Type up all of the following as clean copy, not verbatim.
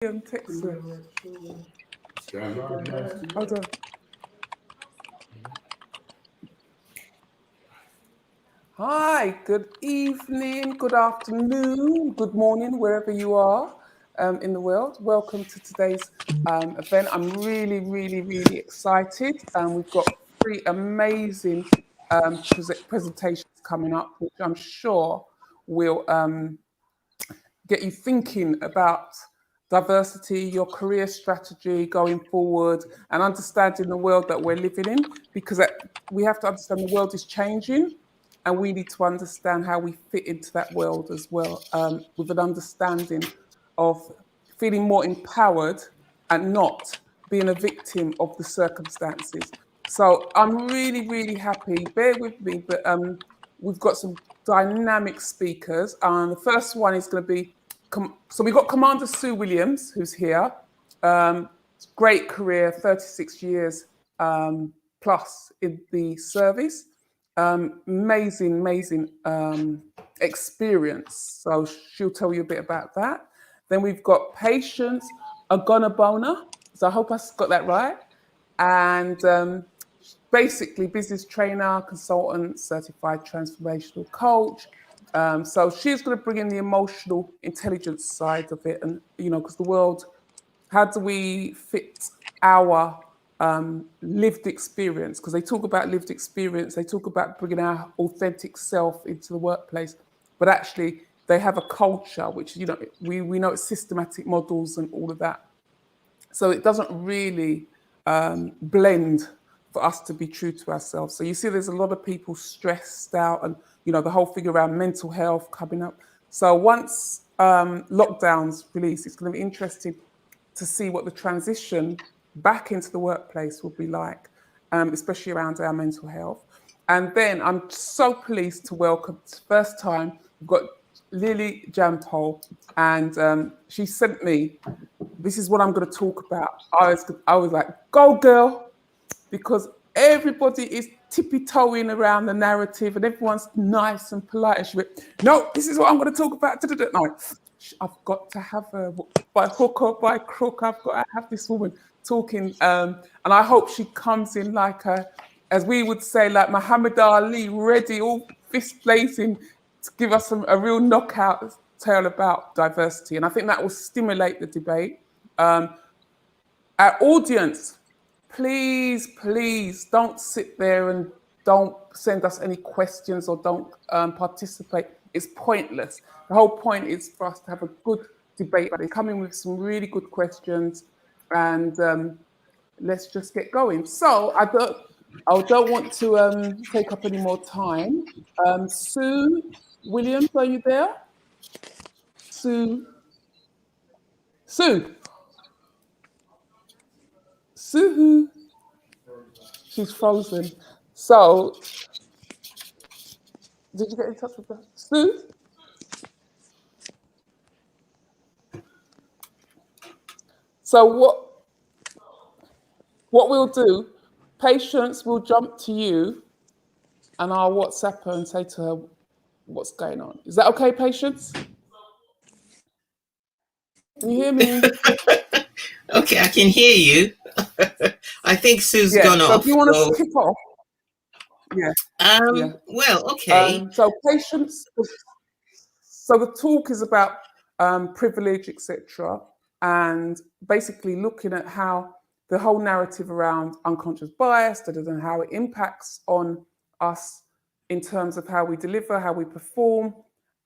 Texas. Hold on. Hi, good evening, good afternoon, good morning, wherever you are in the world. Welcome to today's event. I'm really excited. We've got 3 amazing presentations coming up, which I'm sure will get you thinking about diversity, your career strategy going forward, and understanding the world that we're living in, because we have to understand the world is changing, and we need to understand how we fit into that world as well, with an understanding of feeling more empowered and not being a victim of the circumstances. So I'm really happy. Bear with me, but we've got some dynamic speakers. The first one is going to be, so we've got Commander Sue Williams, who's here. Great career, 36 years plus in the service. Amazing experience. So she'll tell you a bit about that. Then we've got Patience Ogunbona. So I hope I got that right. And basically business trainer, consultant, certified transformational coach. So she's going to bring in the emotional intelligence side of it, and because the world, how do we fit our lived experience? Because they talk about lived experience, they talk about bringing our authentic self into the workplace, but actually they have a culture which we know it's systematic models and all of that. So it doesn't really blend for us to be true to ourselves. So you see there's a lot of people stressed out, and the whole thing around mental health coming up. So once lockdowns release, it's going to be interesting to see what the transition back into the workplace will be like, especially around our mental health. And then I'm so pleased to welcome, first time, we've got Lily Jampol, and she sent me, this is what I'm going to talk about. I was like, go girl, because everybody is tippy-toeing around the narrative and everyone's nice and polite. And she went, no, this is what I'm going to talk about. No, I've got to have her, by hook or by crook, I've got to have this woman talking. And I hope she comes in like as we would say, like Muhammad Ali, ready, all fist blazing, to give us a real knockout tale about diversity. And I think that will stimulate the debate. Our audience, please don't sit there and don't send us any questions or don't participate. It's pointless. The whole point is for us to have a good debate. They come in with some really good questions, and let's just get going. So I don't want to take up any more time. Sue Williams, are you there? Sue. She's frozen. So, did you get in touch with her? Sue? So what we'll do, Patience will jump to you and I'll WhatsApp her and say to her what's going on. Is that okay, Patience? Can you hear me? Okay, I can hear you. I think Sue's gone off. Do you want to kick off? Yeah. Well, okay. So Patience, so the talk is about privilege, etc., and basically looking at how the whole narrative around unconscious bias and how it impacts on us in terms of how we deliver, how we perform,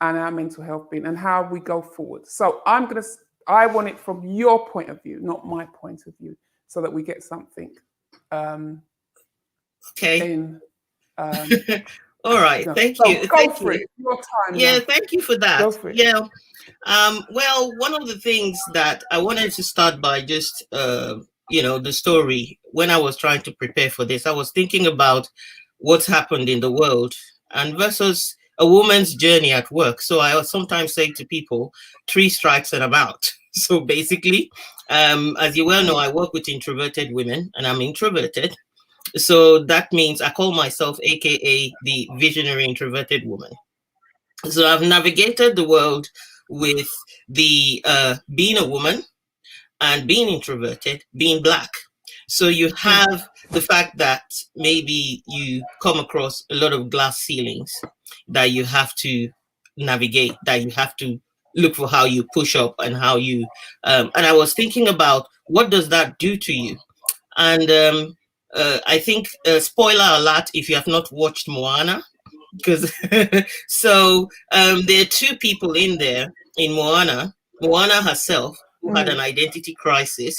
and our mental health being, and how we go forward. So I want it from your point of view, not my point of view, so that we get something okay. in. All right, thank you. Go for it. Your time. Yeah, thank you for that. Go for it. Yeah. Well, one of the things that I wanted to start by just, the story. When I was trying to prepare for this, I was thinking about what's happened in the world and versus a woman's journey at work. So I sometimes say to people, 3 strikes and I'm out. So basically, as you well know, I work with introverted women and I'm introverted. So that means I call myself AKA the visionary introverted woman. So I've navigated the world with the being a woman, and being introverted, being Black. So you have the fact that maybe you come across a lot of glass ceilings that you have to navigate, that you have to look for how you push up and how you and I was thinking about what does that do to you. And I think spoiler alert if you have not watched Moana, because so there are two people in there in Moana herself, who had an identity crisis,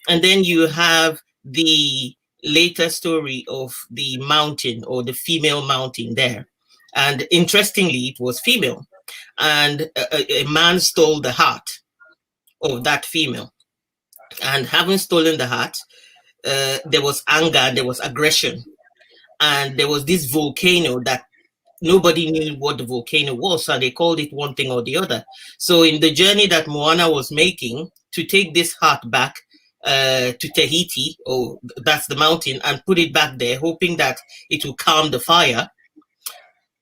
and then you have the later story of the mountain, or the female mountain there. And interestingly, it was female, and a man stole the heart of that female. And having stolen the heart, there was anger, there was aggression, and there was this volcano that nobody knew what the volcano was, so they called it one thing or the other. So in the journey that Moana was making to take this heart back to Tahiti, or that's the mountain, and put it back there, hoping that it will calm the fire.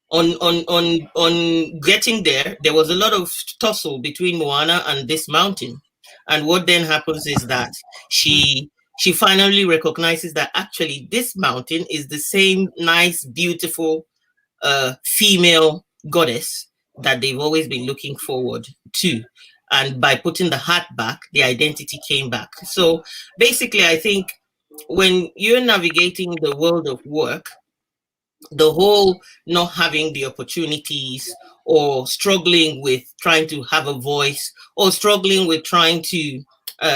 On getting there, there was a lot of tussle between Moana and this mountain. And what then happens is that she finally recognizes that actually this mountain is the same nice, beautiful female goddess that they've always been looking forward to. And by putting the heart back, the identity came back. So basically, I think when you're navigating the world of work, the whole not having the opportunities, or struggling with trying to have a voice, or struggling with trying to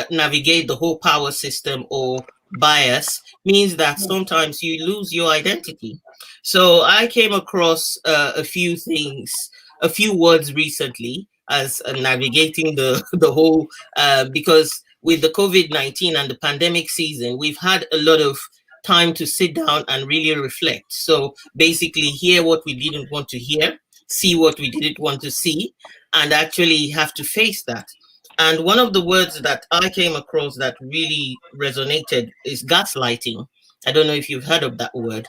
navigate the whole power system or bias, means that sometimes you lose your identity. So I came across a few things, a few words recently as navigating the whole, because with the COVID-19 and the pandemic season, we've had a lot of time to sit down and really reflect. So basically hear what we didn't want to hear, see what we didn't want to see, and actually have to face that. And one of the words that I came across that really resonated is gaslighting. I don't know if you've heard of that word.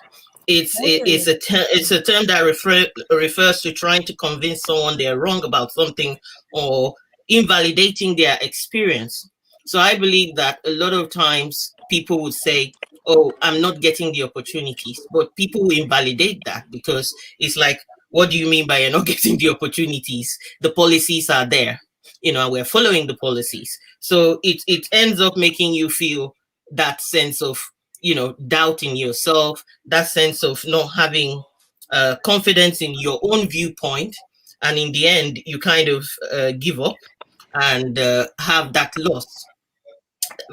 It's a term that refers to trying to convince someone they're wrong about something, or invalidating their experience. So I believe that a lot of times people would say, oh, I'm not getting the opportunities, but people will invalidate that, because it's like, what do you mean by you're not getting the opportunities? The policies are there, and we're following the policies. So it ends up making you feel that sense of, doubt in yourself, that sense of not having confidence in your own viewpoint. And in the end, you kind of give up and have that loss.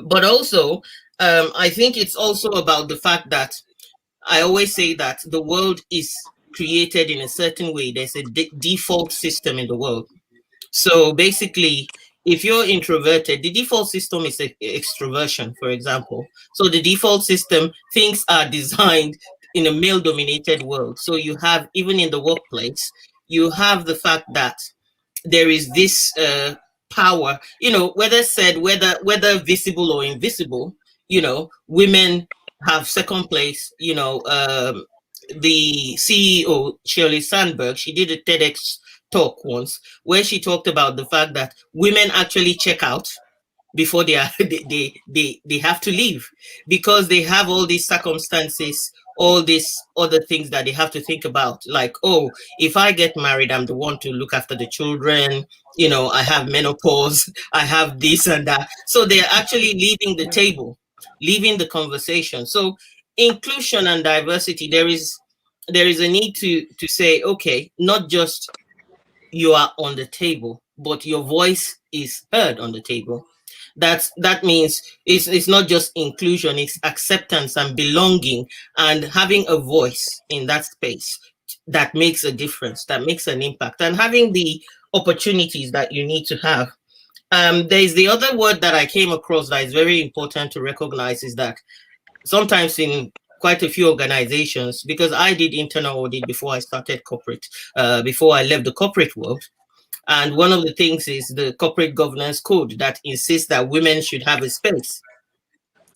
But also, I think it's also about the fact that I always say that the world is created in a certain way. There's a default system in the world. So basically, if you're introverted, the default system is extroversion, for example. So the default system, things are designed in a male-dominated world. So you have, even in the workplace, you have the fact that there is this power, whether visible or invisible, women have second place. The CEO, Shirley Sandberg, she did a TEDx talk once where she talked about the fact that women actually check out before they have to leave, because they have all these circumstances, all these other things that they have to think about, like, oh, if I get married, I'm the one to look after the children, I have menopause, I have this and that. So they're actually leaving the table, leaving the conversation. So inclusion and diversity, there is a need to say, okay, not just you are on the table, but your voice is heard on the table. That means it's not just inclusion, it's acceptance and belonging, and having a voice in that space that makes a difference, that makes an impact, and having the opportunities that you need to have. There's the other word that I came across that is very important to recognize, is that sometimes in quite a few organizations, because I did internal audit before I started corporate, before I left the corporate world. And one of the things is the corporate governance code that insists that women should have a space.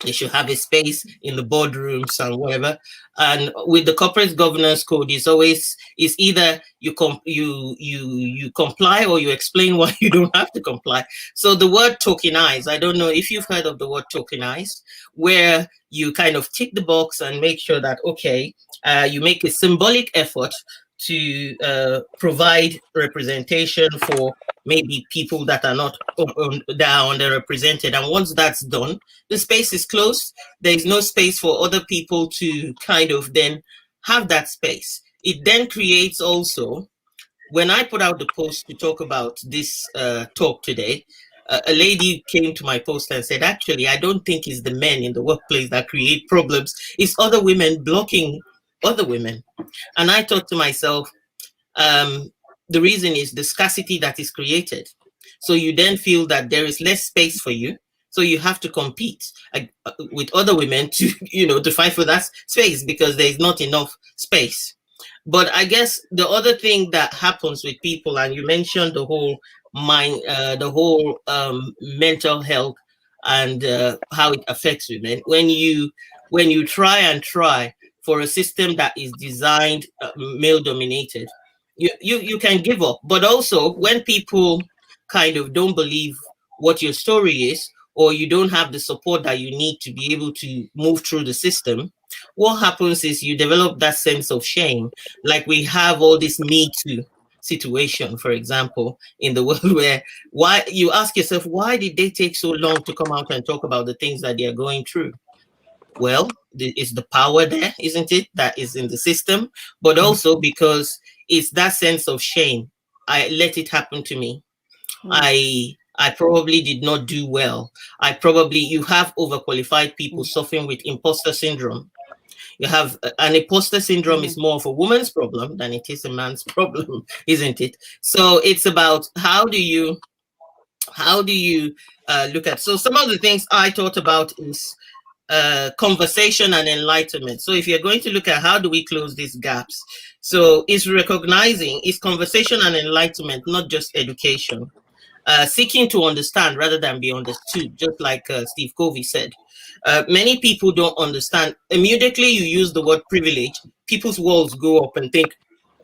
They should have a space in the boardrooms and whatever. And with the corporate governance code, it's either you comply or you explain why you don't have to comply. So the word tokenize, I don't know if you've heard of the word tokenize, where you kind of tick the box and make sure that, okay, you make a symbolic effort to provide representation for maybe people that are not that are underrepresented. And once that's done, the space is closed. There is no space for other people to kind of then have that space. It then creates also, when I put out the post to talk about this talk today, a lady came to my post and said, actually, I don't think it's the men in the workplace that create problems. It's other women blocking other women. And I thought to myself, the reason is the scarcity that is created. So you then feel that there is less space for you. So you have to compete with other women to, to fight for that space because there is not enough space. But I guess the other thing that happens with people, and you mentioned the whole mental health and how it affects women. When you try for a system that is designed male dominated, you can give up. But also when people kind of don't believe what your story is, or you don't have the support that you need to be able to move through the system, what happens is you develop that sense of shame. Like we have all this Me Too situation, for example, in the world, where why you ask yourself, why did they take so long to come out and talk about the things that they are going through? Well, it's the power there, isn't it, that is in the system, but also because it's that sense of shame. I let it happen to me. I probably did not do well. You have overqualified people suffering with imposter syndrome. You have an imposter syndrome is more of a woman's problem than it is a man's problem, isn't it? So it's about how do you look at. So some of the things I thought about is conversation and enlightenment. So if you're going to look at how do we close these gaps, so it's recognizing it's conversation and enlightenment, not just education. Seeking to understand rather than be understood, just like Steve Covey said. Many people don't understand. Immediately you use the word privilege, people's walls go up and think,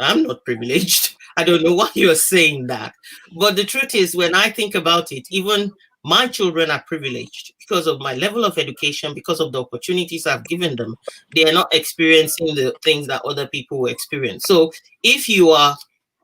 I'm not privileged. I don't know why you're saying that. But the truth is, when I think about it, even my children are privileged because of my level of education, because of the opportunities I've given them. They are not experiencing the things that other people will experience. So if you are,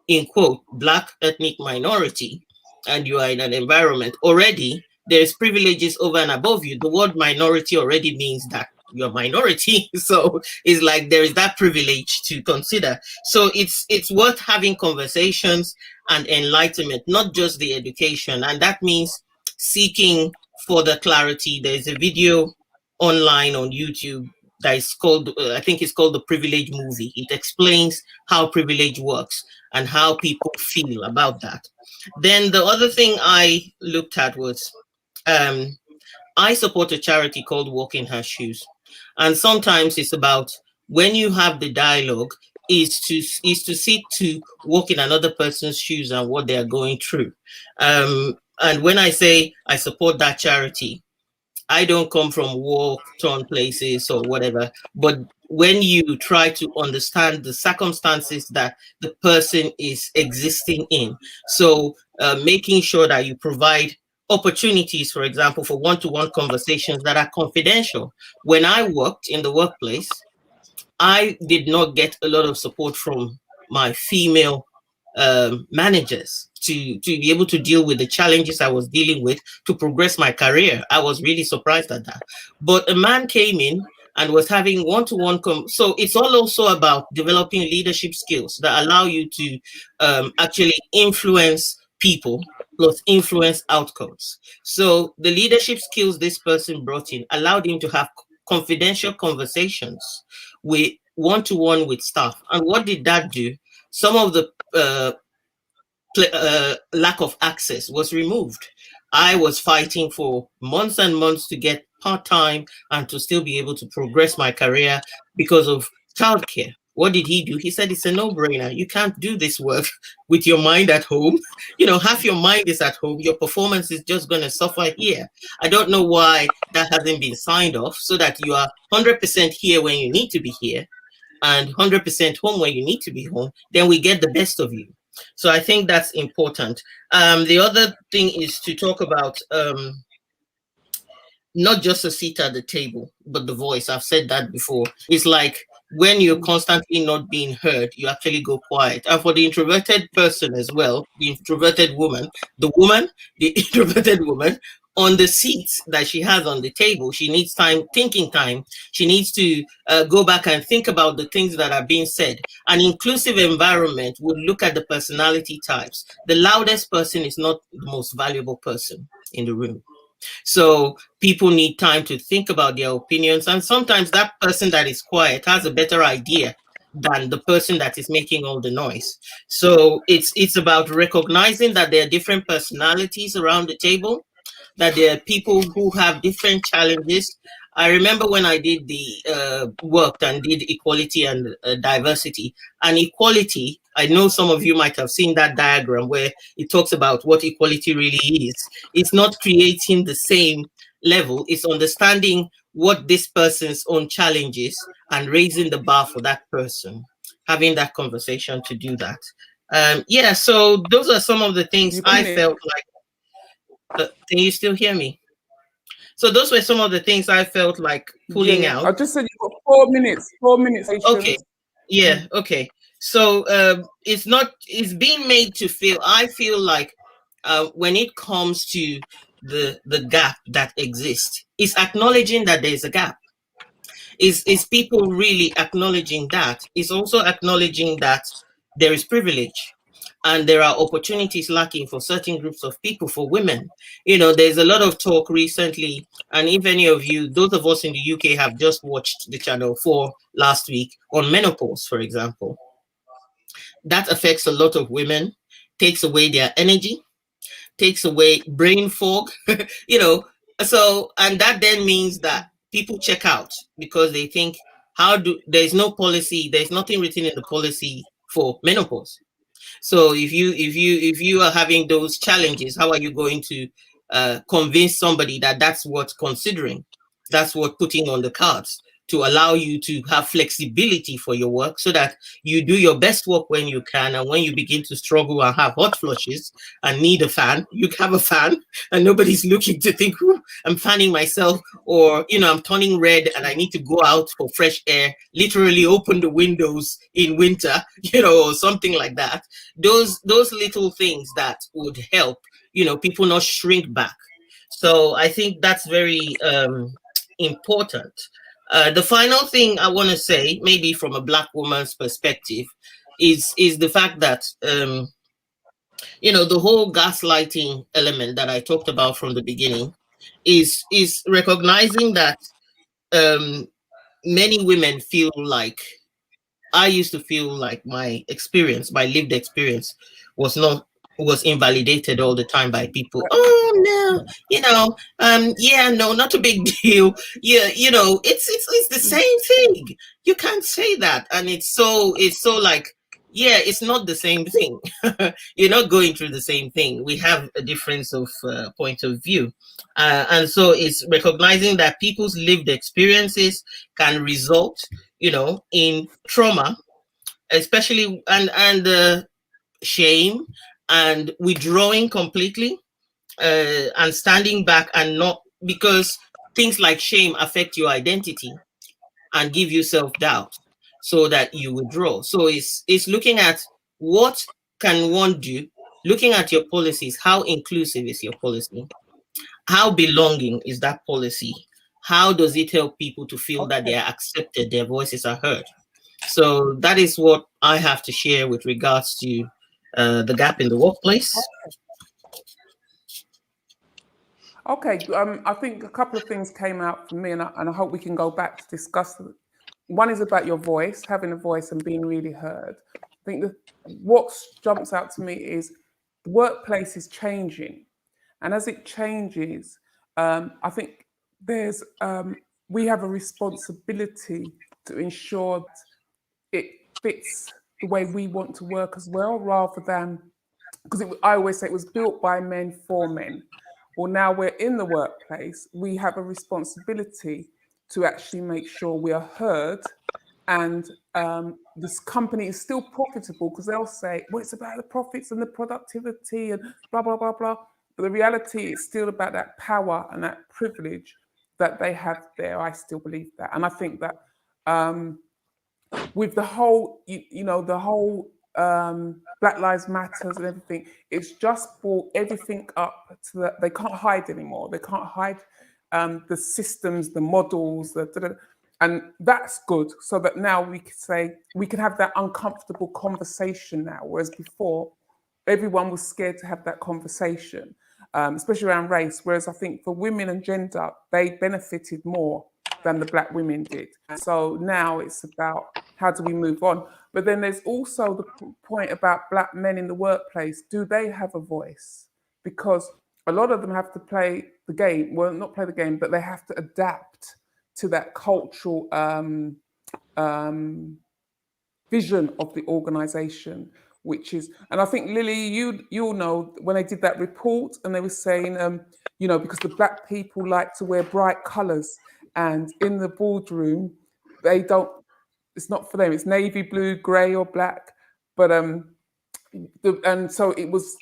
in quote, Black ethnic minority, and you are in an environment already, there's privileges over and above you. The word minority already means that you're minority. So it's like there is that privilege to consider. So it's worth having conversations and enlightenment, not just the education. And that means seeking further clarity. There's a video online on YouTube that is called, I think it's called The Privilege Movie. It explains how privilege works and how people feel about that. Then the other thing I looked at was, I support a charity called Walk in Her Shoes. And sometimes it's about, when you have the dialogue, is to seek to walk in another person's shoes and what they are going through. And when I say I support that charity, I don't come from war-torn places or whatever, but when you try to understand the circumstances that the person is existing in, so making sure that you provide opportunities, for example, for one-to-one conversations that are confidential. When I worked in the workplace, I did not get a lot of support from my female managers to be able to deal with the challenges I was dealing with to progress my career. I was really surprised at that. But a man came in and was having one-to-one. So it's all also about developing leadership skills that allow you to actually influence people plus influence outcomes. So the leadership skills this person brought in allowed him to have confidential conversations with one-to-one with staff. And what did that do? Some of the lack of access was removed. I was fighting for months and months to get part-time and to still be able to progress my career because of childcare. What did he do? He said, it's a no-brainer. You can't do this work with your mind at home. You know, half your mind is at home. Your performance is just going to suffer here. I don't know why that hasn't been signed off, so that you are 100% here when you need to be here and 100% home when you need to be home. Then we get the best of you. So I think that's important. The other thing is to talk about not just a seat at the table, but the voice. I've said that before. It's like when you're constantly not being heard, you actually go quiet. And for the introverted person as well, the introverted woman, the introverted woman, on the seat that she has on the table, she needs time, thinking time. She needs to go back and think about the things that are being said. An inclusive environment would look at the personality types. The loudest person is not the most valuable person in the room. So people need time to think about their opinions. And sometimes that person that is quiet has a better idea than the person that is making all the noise. So it's about recognizing that there are different personalities around the table, that there are people who have different challenges. I remember when I did the work and did equality and diversity. And equality, I know some of you might have seen that diagram where it talks about what equality really is. It's not creating the same level, it's understanding what this person's own challenges and raising the bar for that person, having that conversation to do that. Yeah, so those are some of the things I felt like. Can you still hear me? So those were some of the things I felt like pulling out. I just said you've got 4 minutes. 4 minutes. Okay. Yeah. Okay. So it's being made to feel. I feel like when it comes to the gap that exists, it's acknowledging that there's a gap. Is people really acknowledging that? It's also acknowledging that there is privilege and there are opportunities lacking for certain groups of people, for women. You know, there's a lot of talk recently, and if any of you, those of us in the UK, have just watched the Channel 4 last week on menopause, for example. That affects a lot of women, takes away their energy, takes away brain fog, you know. So, and that then means that people check out because they think, there's no policy, there's nothing written in the policy for menopause. So if you are having those challenges, how are you going to convince somebody that that's what considering, that's what putting on the cards, to allow you to have flexibility for your work so that you do your best work when you can, and when you begin to struggle and have hot flushes and need a fan, you have a fan, and nobody's looking to think, I'm fanning myself, or I'm turning red and I need to go out for fresh air, literally open the windows in winter, or something like that. Those little things that would help, people not shrink back. So I think that's very important. The final thing I want to say, maybe from a Black woman's perspective, is the fact that the whole gaslighting element that I talked about from the beginning is recognizing that many women feel like, I used to feel like my lived experience was invalidated all the time by people. Oh no, yeah, no, not a big deal. Yeah, it's the same thing. You can't say that. And it's so like, yeah, it's not the same thing. You're not going through the same thing. We have a difference of point of view. And so it's recognizing that people's lived experiences can result, in trauma, especially, and shame, and withdrawing completely, and standing back, and not, because things like shame affect your identity and give you self-doubt, so that you withdraw. So it's looking at what can one do, looking at your policies. How inclusive is your policy? How belonging is that policy? How does it help people to feel that they are accepted, their voices are heard? So that is what I have to share with regards to the gap in the workplace. Okay, I think a couple of things came out for me, and I hope we can go back to discuss them. One is about your voice, having a voice and being really heard. I think what jumps out to me is the workplace is changing, and as it changes, I think we have a responsibility to ensure that fits the way we want to work as well, rather than, because I always say it was built by men for men. Well, now we're in the workplace, we have a responsibility to actually make sure we are heard, and this company is still profitable, because they'll say, well, it's about the profits and the productivity and blah, blah, blah, blah. But the reality is still about that power and that privilege that they have there. I still believe that. And I think that with the whole, the whole Black Lives Matters and everything, it's just brought everything up to that they can't hide anymore. They can't hide the systems, the models, and that's good. So that now we can say, we can have that uncomfortable conversation now, whereas before everyone was scared to have that conversation, especially around race. Whereas I think for women and gender, they benefited more than the Black women did. So now it's about, how do we move on? But then there's also the point about Black men in the workplace. Do they have a voice? Because a lot of them have to play the game. Well, not play the game, but they have to adapt to that cultural vision of the organisation, which is, and I think, Lily, you'll know, when they did that report and they were saying, because the Black people like to wear bright colours, and in the boardroom, they don't, it's not for them, it's navy blue, grey or black. But and so it was,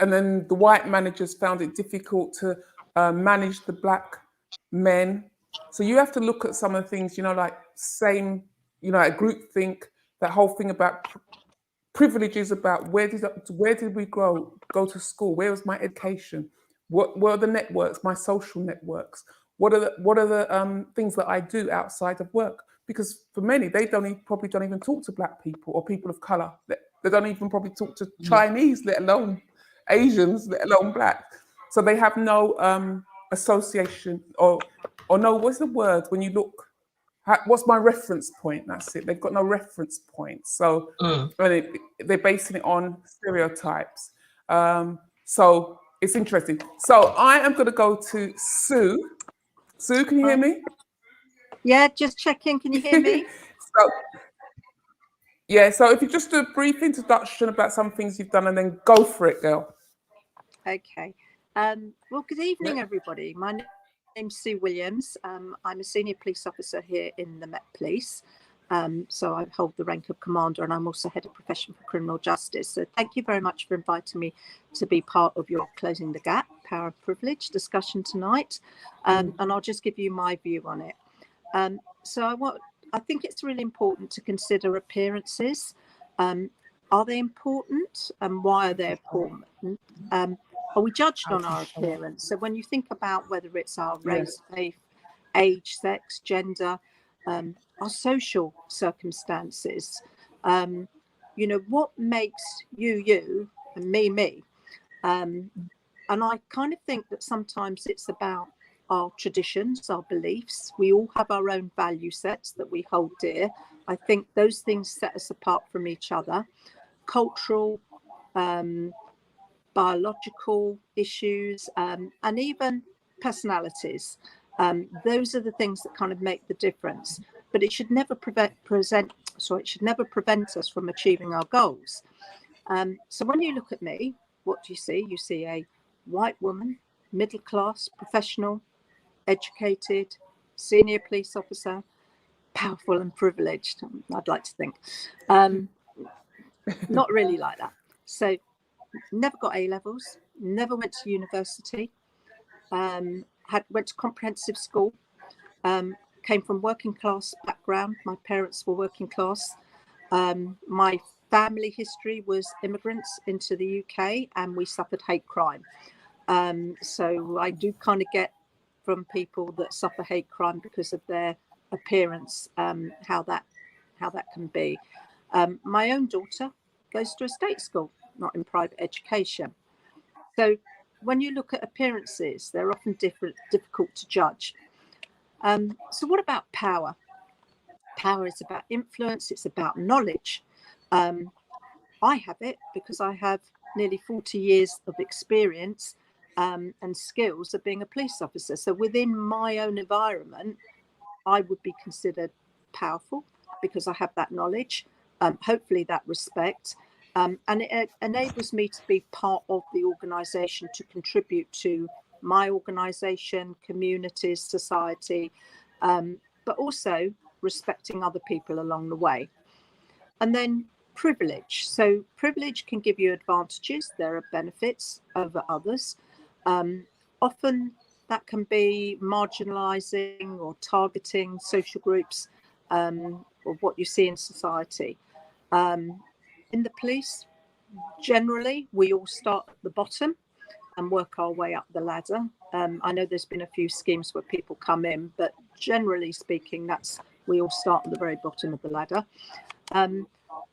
and then the white managers found it difficult to manage the Black men. So you have to look at some of the things, like same, a group think, that whole thing about privileges, about where did we go to school? Where was my education? What were the networks, my social networks? What are the things that I do outside of work? Because for many, they probably don't even talk to Black people or people of color. They don't even probably talk to Chinese, let alone Asians, let alone Black. So they have no association or no, what's the word when you look? What's my reference point? That's it. They've got no reference point. So they're basing it on stereotypes. So it's interesting. So I am going to go to Sue. Sue, can you hear me? Yeah, just checking. Can you hear me? So if you just do a brief introduction about some things you've done, and then go for it, girl. Okay. Well, good evening, everybody. My name's Sue Williams. I'm a senior police officer here in the Met Police. So I hold the rank of commander, and I'm also head of profession for criminal justice. So thank you very much for inviting me to be part of your Closing the Gap Power of Privilege discussion tonight. And I'll just give you my view on it. I think it's really important to consider appearances. Are they important, and why are they important? Are we judged on our appearance? So when you think about whether it's our race, faith, age, sex, gender, our social circumstances, what makes you and me? And I kind of think that sometimes it's about our traditions, our beliefs. We all have our own value sets that we hold dear. I think those things set us apart from each other. Cultural, biological issues, and even personalities. Those are the things that kind of make the difference. But it should never prevent us from achieving our goals. So when you look at me, what do you see? You see a white woman, middle class, professional, educated, senior police officer, powerful and privileged, I'd like to think. Not really like that. So never got A levels, never went to university, went to comprehensive school, came from working class background. My parents were working class. My family history was immigrants into the UK, and we suffered hate crime. So I do kind of get from people that suffer hate crime because of their appearance, how that can be. My own daughter goes to a state school, not in private education. So when you look at appearances, they're often difficult to judge. So what about power? Power is about influence. It's about knowledge. I have it because I have nearly 40 years of experience and skills of being a police officer. So within my own environment, I would be considered powerful because I have that knowledge. hopefully that respect. And it enables me to be part of the organisation, to contribute to my organisation, communities, society, but also respecting other people along the way. And then privilege. So privilege can give you advantages. There are benefits over others. Often that can be marginalising or targeting social groups, or what you see in society. In the police, generally, we all start at the bottom and work our way up the ladder. I know there's been a few schemes where people come in, but generally speaking, we all start at the very bottom of the ladder.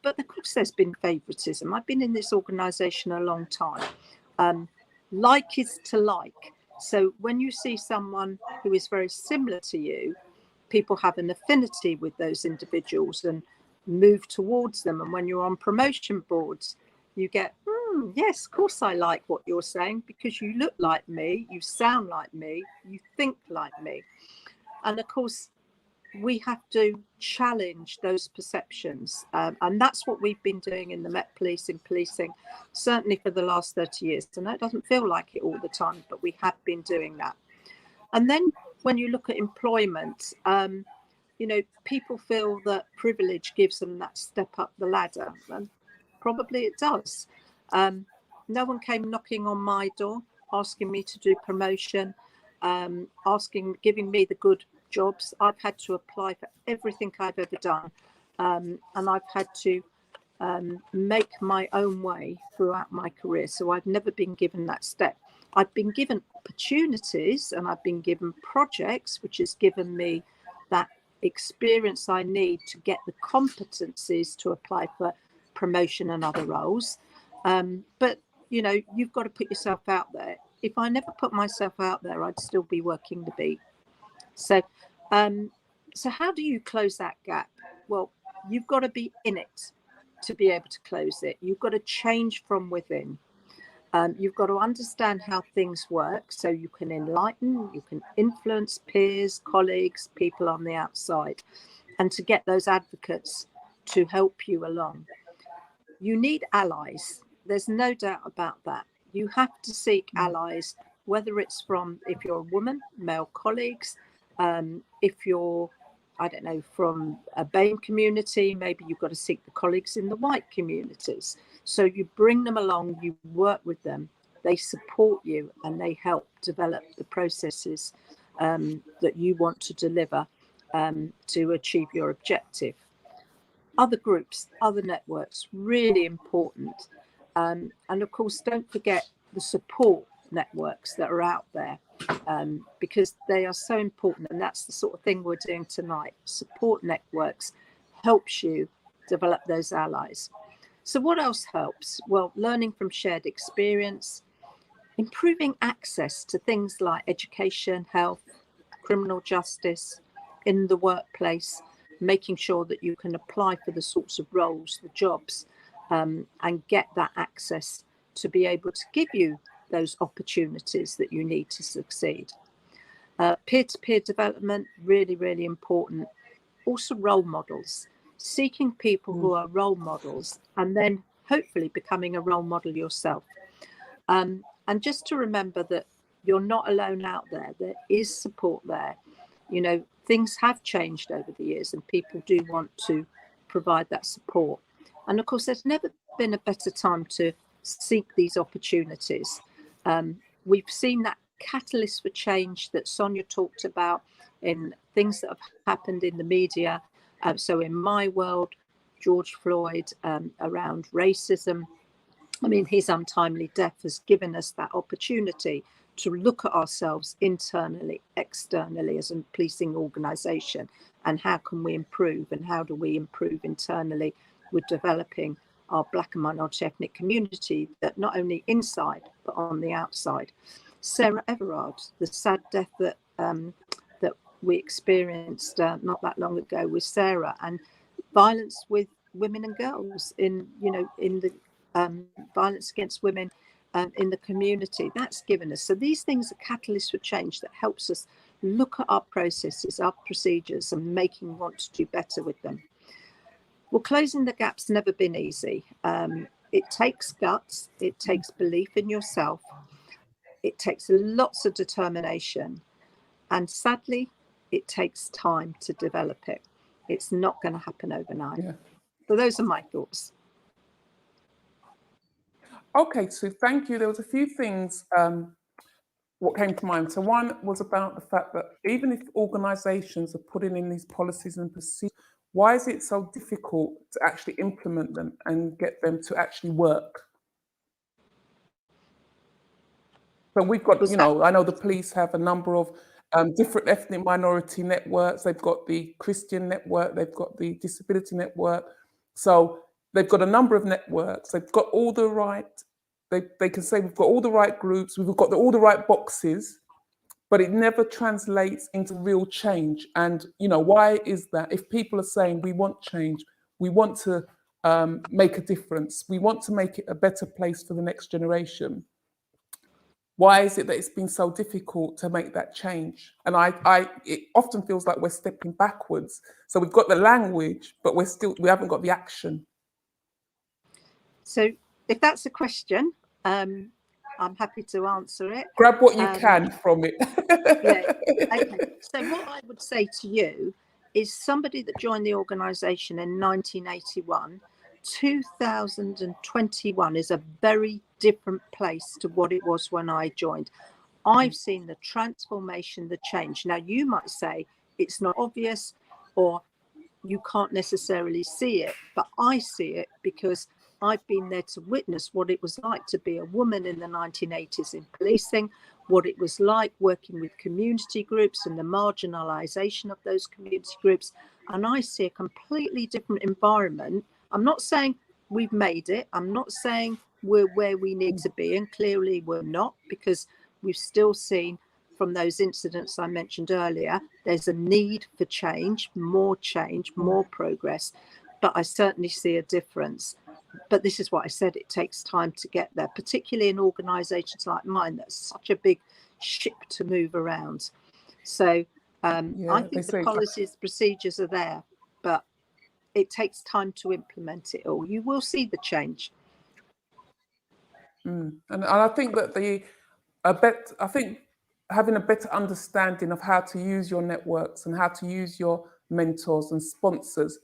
But of course, there's been favouritism. I've been in this organisation a long time. Like is to like. So when you see someone who is very similar to you, people have an affinity with those individuals and move towards them. And when you're on promotion boards, you get, yes, of course I like what you're saying, because you look like me, you sound like me, you think like me. And of course, we have to challenge those perceptions. And that's what we've been doing in the Met Police, in policing, certainly for the last 30 years. And that doesn't feel like it all the time, but we have been doing that. And then when you look at employment, people feel that privilege gives them that step up the ladder. And probably it does. No one came knocking on my door asking me to do promotion, giving me the good jobs. I've had to apply for everything I've ever done, and I've had to make my own way throughout my career. So I've never been given that step. I've been given opportunities and I've been given projects, which has given me that experience I need to get the competencies to apply for promotion and other roles. But you've got to put yourself out there. If I never put myself out there, I'd still be working the beat. So how do you close that gap? Well, you've got to be in it to be able to close it. You've got to change from within. You've got to understand how things work so you can enlighten, you can influence peers, colleagues, people on the outside, and to get those advocates to help you along. You need allies. There's no doubt about that. You have to seek allies, whether it's if you're a woman, male colleagues, if you're, from a BAME community, maybe you've got to seek the colleagues in the white communities. So you bring them along, you work with them, they support you, and they help develop the processes that you want to deliver to achieve your objective. Other groups, other networks, really important. And of course, don't forget the support networks that are out there, because they are so important. And that's the sort of thing we're doing tonight. Support networks helps you develop those allies. So what else helps? Well, learning from shared experience, improving access to things like education, health, criminal justice in the workplace, making sure that you can apply for the sorts of roles, the jobs, and get that access to be able to give you those opportunities that you need to succeed. Peer-to-peer development, really, really important. Also role models, seeking people who are role models and then hopefully becoming a role model yourself. And just to remember that you're not alone out there. There is support there. Things have changed over the years and people do want to provide that support. And of course, there's never been a better time to seek these opportunities. We've seen that catalyst for change that Sonia talked about in things that have happened in the media. So in my world, George Floyd, around racism, his untimely death has given us that opportunity to look at ourselves internally, externally as a policing organisation, and how can we improve, and how do we improve internally with developing our Black and minority ethnic community, that not only inside but on the outside. Sarah Everard, the sad death that we experienced not that long ago with Sarah, and violence with women and girls in the violence against women in the community. That's given us. So these things are catalysts for change that helps us look at our processes, our procedures, and want to do better with them. Well, closing the gap's never been easy. It takes guts, it takes belief in yourself, it takes lots of determination, and sadly, it takes time to develop it. It's not going to happen overnight. Yeah. So those are my thoughts. Okay, so thank you. There was a few things what came to mind. So one was about the fact that even if organisations are putting in these policies and procedures, why is it so difficult to actually implement them and get them to actually work? So we've got, you know, I know the police have a number of different ethnic minority networks. They've got the Christian network, they've got the disability network. So they've got a number of networks. They've got all the right, they can say we've got all the right groups, we've got all the right boxes, but it never translates into real change. And, you know, why is that? If people are saying we want change, we want to make a difference, we want to make it a better place for the next generation, why is it that it's been so difficult to make that change? And it often feels like we're stepping backwards. So we've got the language, but we haven't got the action. So if that's a question, I'm happy to answer it. Grab what you can from it. Yeah. Okay. So what I would say to you is somebody that joined the organisation in 1981, 2021 is a very different place to what it was when I joined. I've seen the transformation, the change. Now, you might say it's not obvious or you can't necessarily see it, but I see it because I've been there to witness what it was like to be a woman in the 1980s in policing, what it was like working with community groups and the marginalisation of those community groups. And I see a completely different environment. I'm not saying we've made it. I'm not saying we're where we need to be. And clearly we're not, because we've still seen from those incidents I mentioned earlier, there's a need for change, more progress. But I certainly see a difference. But this is what I said, it takes time to get there, particularly in organisations like mine, that's such a big ship to move around. So I think the policies, procedures are there, but it takes time to implement it all. You will see the change. And I think that I think having a better understanding of how to use your networks and how to use your mentors and sponsors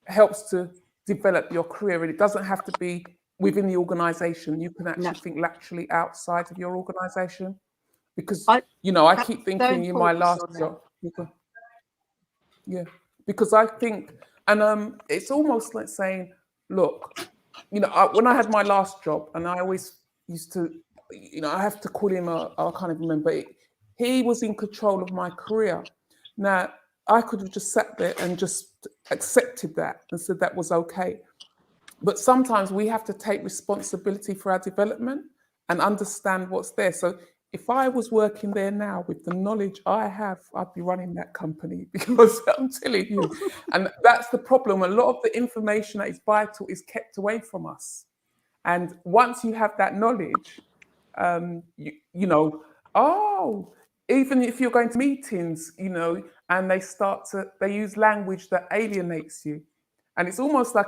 helps to develop your career. And it doesn't have to be within the organisation. You can actually think laterally outside of your organisation. Because, I keep thinking in my last job. Yeah, because I think, and it's almost like saying, look, when I had my last job, and I always used to, I have to call him, I can't even remember, he was in control of my career. Now, I could have just sat there and just accepted that and said that was okay. But sometimes we have to take responsibility for our development and understand what's there. So if I was working there now with the knowledge I have, I'd be running that company, because I'm telling you, and that's the problem. A lot of the information that is vital is kept away from us. And once you have that knowledge, even if you're going to meetings, and they use language that alienates you. And it's almost like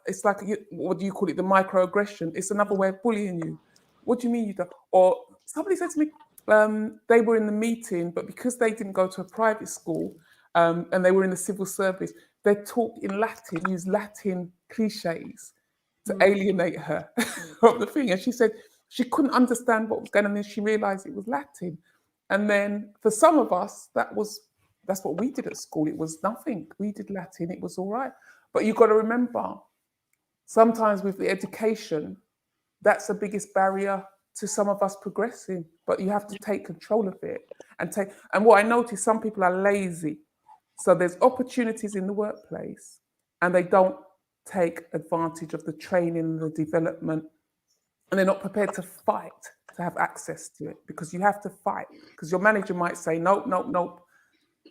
it's like, what do you call it? The microaggression. It's another way of bullying you. What do you mean you don't? Or somebody said to me, they were in the meeting, but because they didn't go to a private school and they were in the civil service, they talk in Latin, use Latin cliches to alienate her from the thing. And she said she couldn't understand what was going on, and she realized it was Latin. And then for some of us, that's what we did at school. It was nothing. We did Latin. It was all right. But you've got to remember, sometimes with the education, that's the biggest barrier to some of us progressing. But you have to take control of it and what I notice, some people are lazy. So there's opportunities in the workplace and they don't take advantage of the training and the development, and they're not prepared to fight to have access to it, because you have to fight, because your manager might say, nope.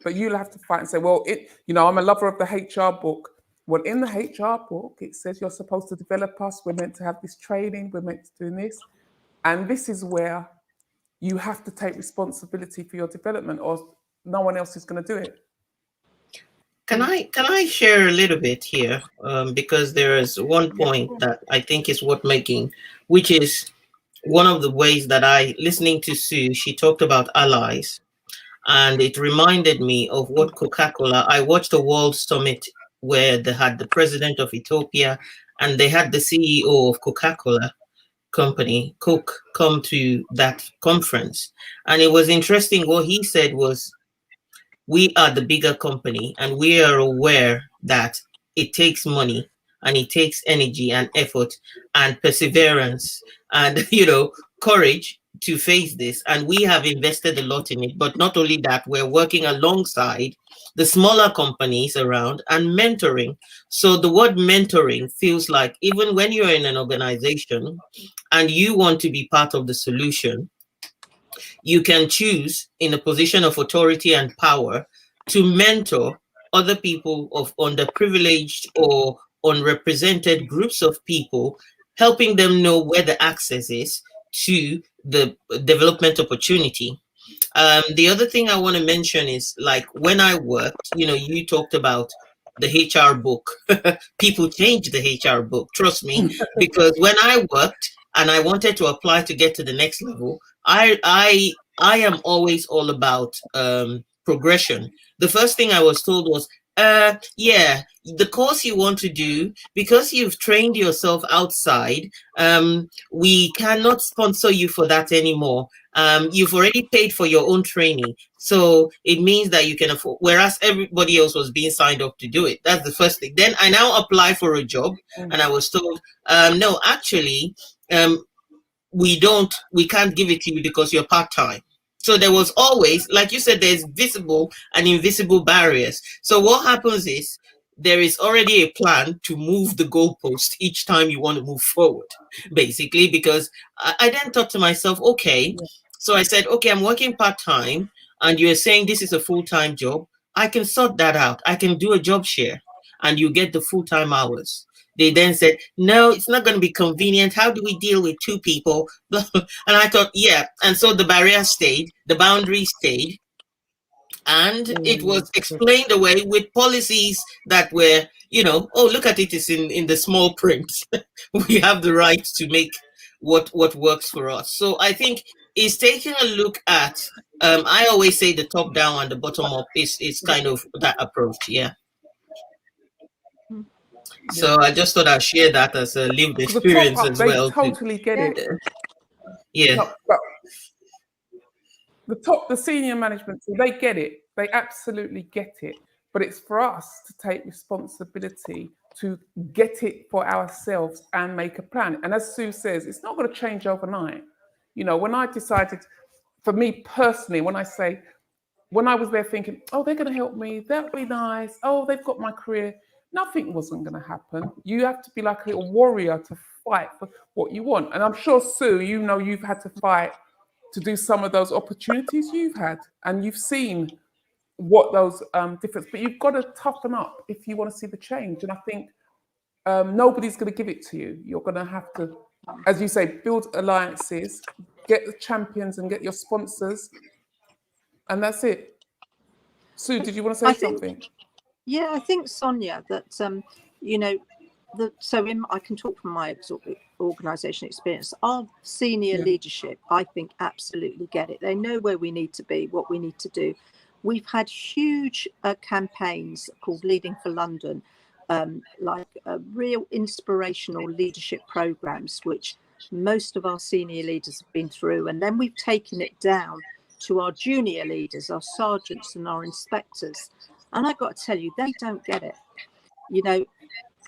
But you'll have to fight and say, well, I'm a lover of the HR book. Well, in the HR book, it says you're supposed to develop us. We're meant to have this training. We're meant to do this. And this is where you have to take responsibility for your development, or no one else is going to do it. Can I share a little bit here? Because there is one point that I think is worth making, which is one of the ways that listening to Sue, she talked about allies, and it reminded me of what Coca-Cola. I watched a World Summit where they had the president of Ethiopia and they had the CEO of Coca-Cola company, Coke, come to that conference. And it was interesting. What he said was, we are the bigger company and we are aware that it takes money and it takes energy and effort and perseverance and courage to face this, and we have invested a lot in it. But not only that, we're working alongside the smaller companies around and mentoring. So the word mentoring feels like, even when you're in an organization and you want to be part of the solution, you can choose, in a position of authority and power, to mentor other people of underprivileged or unrepresented groups of people, helping them know where the access is to the development opportunity. The other thing I want to mention is, like, when I worked, you talked about the HR book. People change the HR book, trust me, because when I worked and I wanted to apply to get to the next level, I am always all about progression. The first thing I was told was, yeah, the course you want to do, because you've trained yourself outside, we cannot sponsor you for that anymore. You've already paid for your own training, so it means that you can afford, whereas everybody else was being signed up to do it. That's the first thing. Then I now apply for a job and I was told, no, actually, we can't give it to you because you're part-time. So there was always, like you said, there's visible and invisible barriers. So what happens is, there is already a plan to move the goalpost each time you want to move forward, basically, because I then thought to myself, okay, so I said, okay, I'm working part-time and you're saying this is a full-time job. I can sort that out. I can do a job share and you get the full-time hours. They then said, no, it's not going to be convenient. How do we deal with two people? And I thought, yeah. And so the barrier stayed, the boundary stayed, and it was explained away with policies that were, oh, look at it, it's in the small print. We have the right to make what works for us. So I think it's taking a look at, I always say the top down and the bottom up is kind of that approach. Yeah. So I just thought I'd share that as a lived experience as well. They totally get it. Yeah. No, but the senior management team, they get it. They absolutely get it. But it's for us to take responsibility to get it for ourselves and make a plan. And as Sue says, it's not going to change overnight. When I decided, for me personally, when I was there thinking, oh, they're going to help me, that'll be nice. Oh, they've got my career. Nothing wasn't going to happen. You have to be like a little warrior to fight for what you want. And I'm sure, Sue, you've had to fight to do some of those opportunities you've had, and you've seen what those difference. But you've got to toughen up if you want to see the change. And I think nobody's going to give it to you. You're going to have to, as you say, build alliances, get the champions and get your sponsors, and that's it. Sue, did you want to say something? Yeah, I think, Sonia, that I can talk from my organisation experience. Our senior leadership, I think, absolutely get it. They know where we need to be, what we need to do. We've had huge campaigns called Leading for London, like real inspirational leadership programs, which most of our senior leaders have been through. And then we've taken it down to our junior leaders, our sergeants and our inspectors. And I've got to tell you, they don't get it.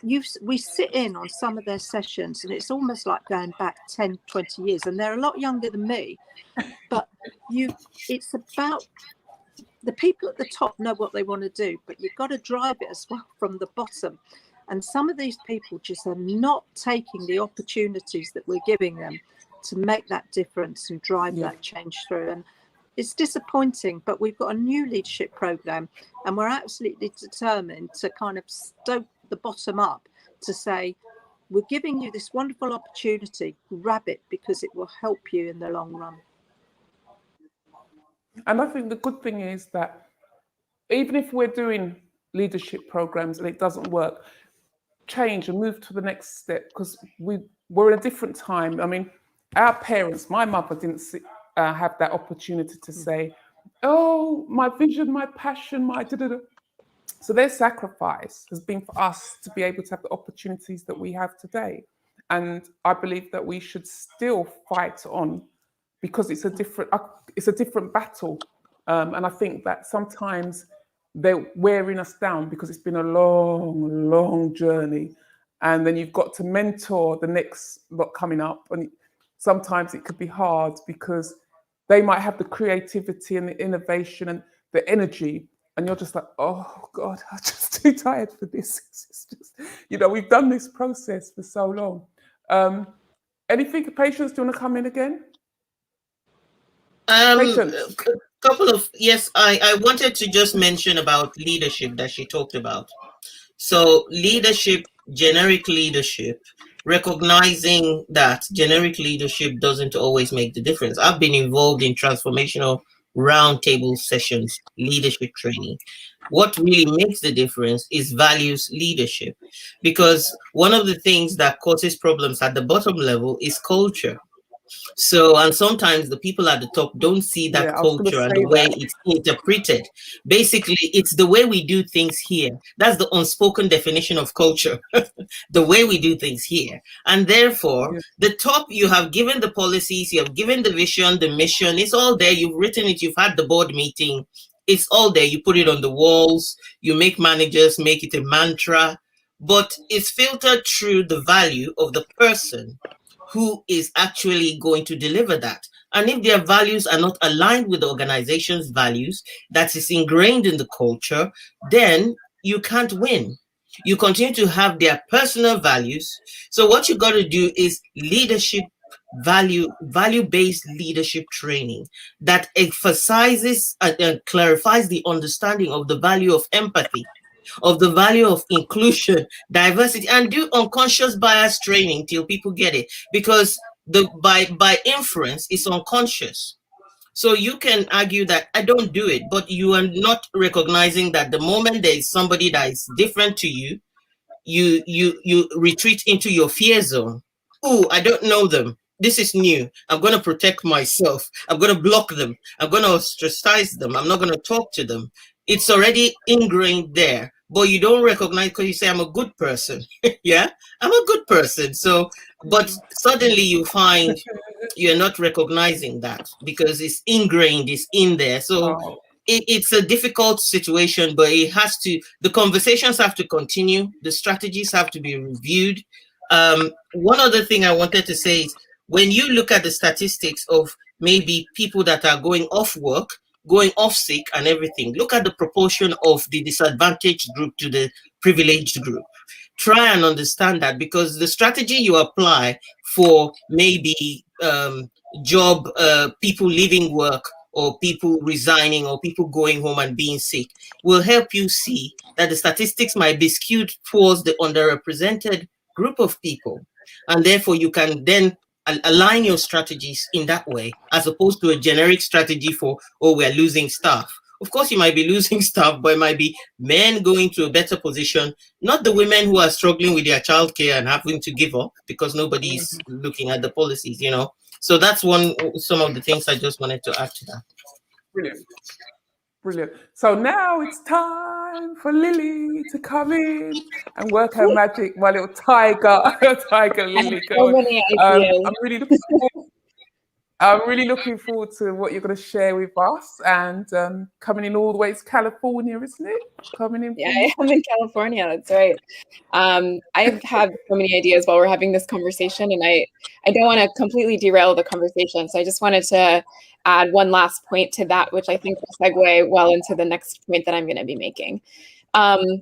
We sit in on some of their sessions and it's almost like going back 10, 20 years. And they're a lot younger than me. But it's about the people at the top know what they want to do, but you've got to drive it as well from the bottom. And some of these people just are not taking the opportunities that we're giving them to make that difference and drive that change through. And it's disappointing, but we've got a new leadership program and we're absolutely determined to kind of stoke the bottom up to say, we're giving you this wonderful opportunity, grab it because it will help you in the long run. And I think the good thing is that even if we're doing leadership programs and it doesn't work, change and move to the next step, because we're in a different time. I mean, our parents, my mother didn't have that opportunity to say, oh, my vision, my passion, my da-da-da. So their sacrifice has been for us to be able to have the opportunities that we have today. And I believe that we should still fight on, because it's a different battle. And I think that sometimes they're wearing us down because it's been a long, long journey. And then you've got to mentor the next lot coming up. And sometimes it could be hard because they might have the creativity and the innovation and the energy. And you're just like, oh God, I'm just too tired for this. It's just, we've done this process for so long. Anything, Patience, do you want to come in again? Patience. Couple of, yes, I wanted to just mention about leadership that she talked about. So leadership, generic leadership, recognizing that generic leadership doesn't always make the difference. I've been involved in transformational roundtable sessions, leadership training. What really makes the difference is values leadership, because one of the things that causes problems at the bottom level is culture. So, and sometimes the people at the top don't see that culture and the way it's interpreted. Basically, it's the way we do things here. That's the unspoken definition of culture, the way we do things here. And therefore, the top, you have given the policies, you have given the vision, the mission, it's all there. You've written it, you've had the board meeting, it's all there. You put it on the walls, you make managers make it a mantra, but it's filtered through the value of the person who is actually going to deliver that. And if their values are not aligned with the organization's values, that is ingrained in the culture, then you can't win. You continue to have their personal values. So what you got to do is leadership value-based leadership training that emphasizes and clarifies the understanding of the value of empathy, of the value of inclusion, diversity, and do unconscious bias training till people get it, because by inference it's unconscious. So you can argue that I don't do it, but you are not recognizing that the moment there is somebody that is different to you, you retreat into your fear zone. Oh, I don't know them. This is new. I'm going to protect myself. I'm going to block them. I'm going to ostracize them. I'm not going to talk to them. It's already ingrained there, but you don't recognize because you say, I'm a good person. Yeah, I'm a good person. So, but suddenly you find you're not recognizing that because it's ingrained, it's in there. So it's a difficult situation, but it has to, the conversations have to continue. The strategies have to be reviewed. One other thing I wanted to say is when you look at the statistics of maybe people that are going off work, going off sick and everything, look at the proportion of the disadvantaged group to the privileged group. Try and understand that, because the strategy you apply for maybe job, people leaving work or people resigning or people going home and being sick will help you see that the statistics might be skewed towards the underrepresented group of people. And therefore you can then align your strategies in that way, as opposed to a generic strategy for, oh, we're losing staff. Of course, you might be losing staff, but it might be men going to a better position, not the women who are struggling with their childcare and having to give up because nobody is looking at the policies, you know. So that's some of the things I just wanted to add to that. Brilliant. Brilliant. So now it's time for Lily to come in and work her magic, my little tiger Lily. So many ideas. I'm really looking forward to what you're going to share with us, and coming in all the way to California, isn't it? Coming in. Yeah, I am in California. That's right. I've had so many ideas while we're having this conversation, and I don't want to completely derail the conversation. So I just wanted to add one last point to that, which I think will segue well into the next point that I'm going to be making. I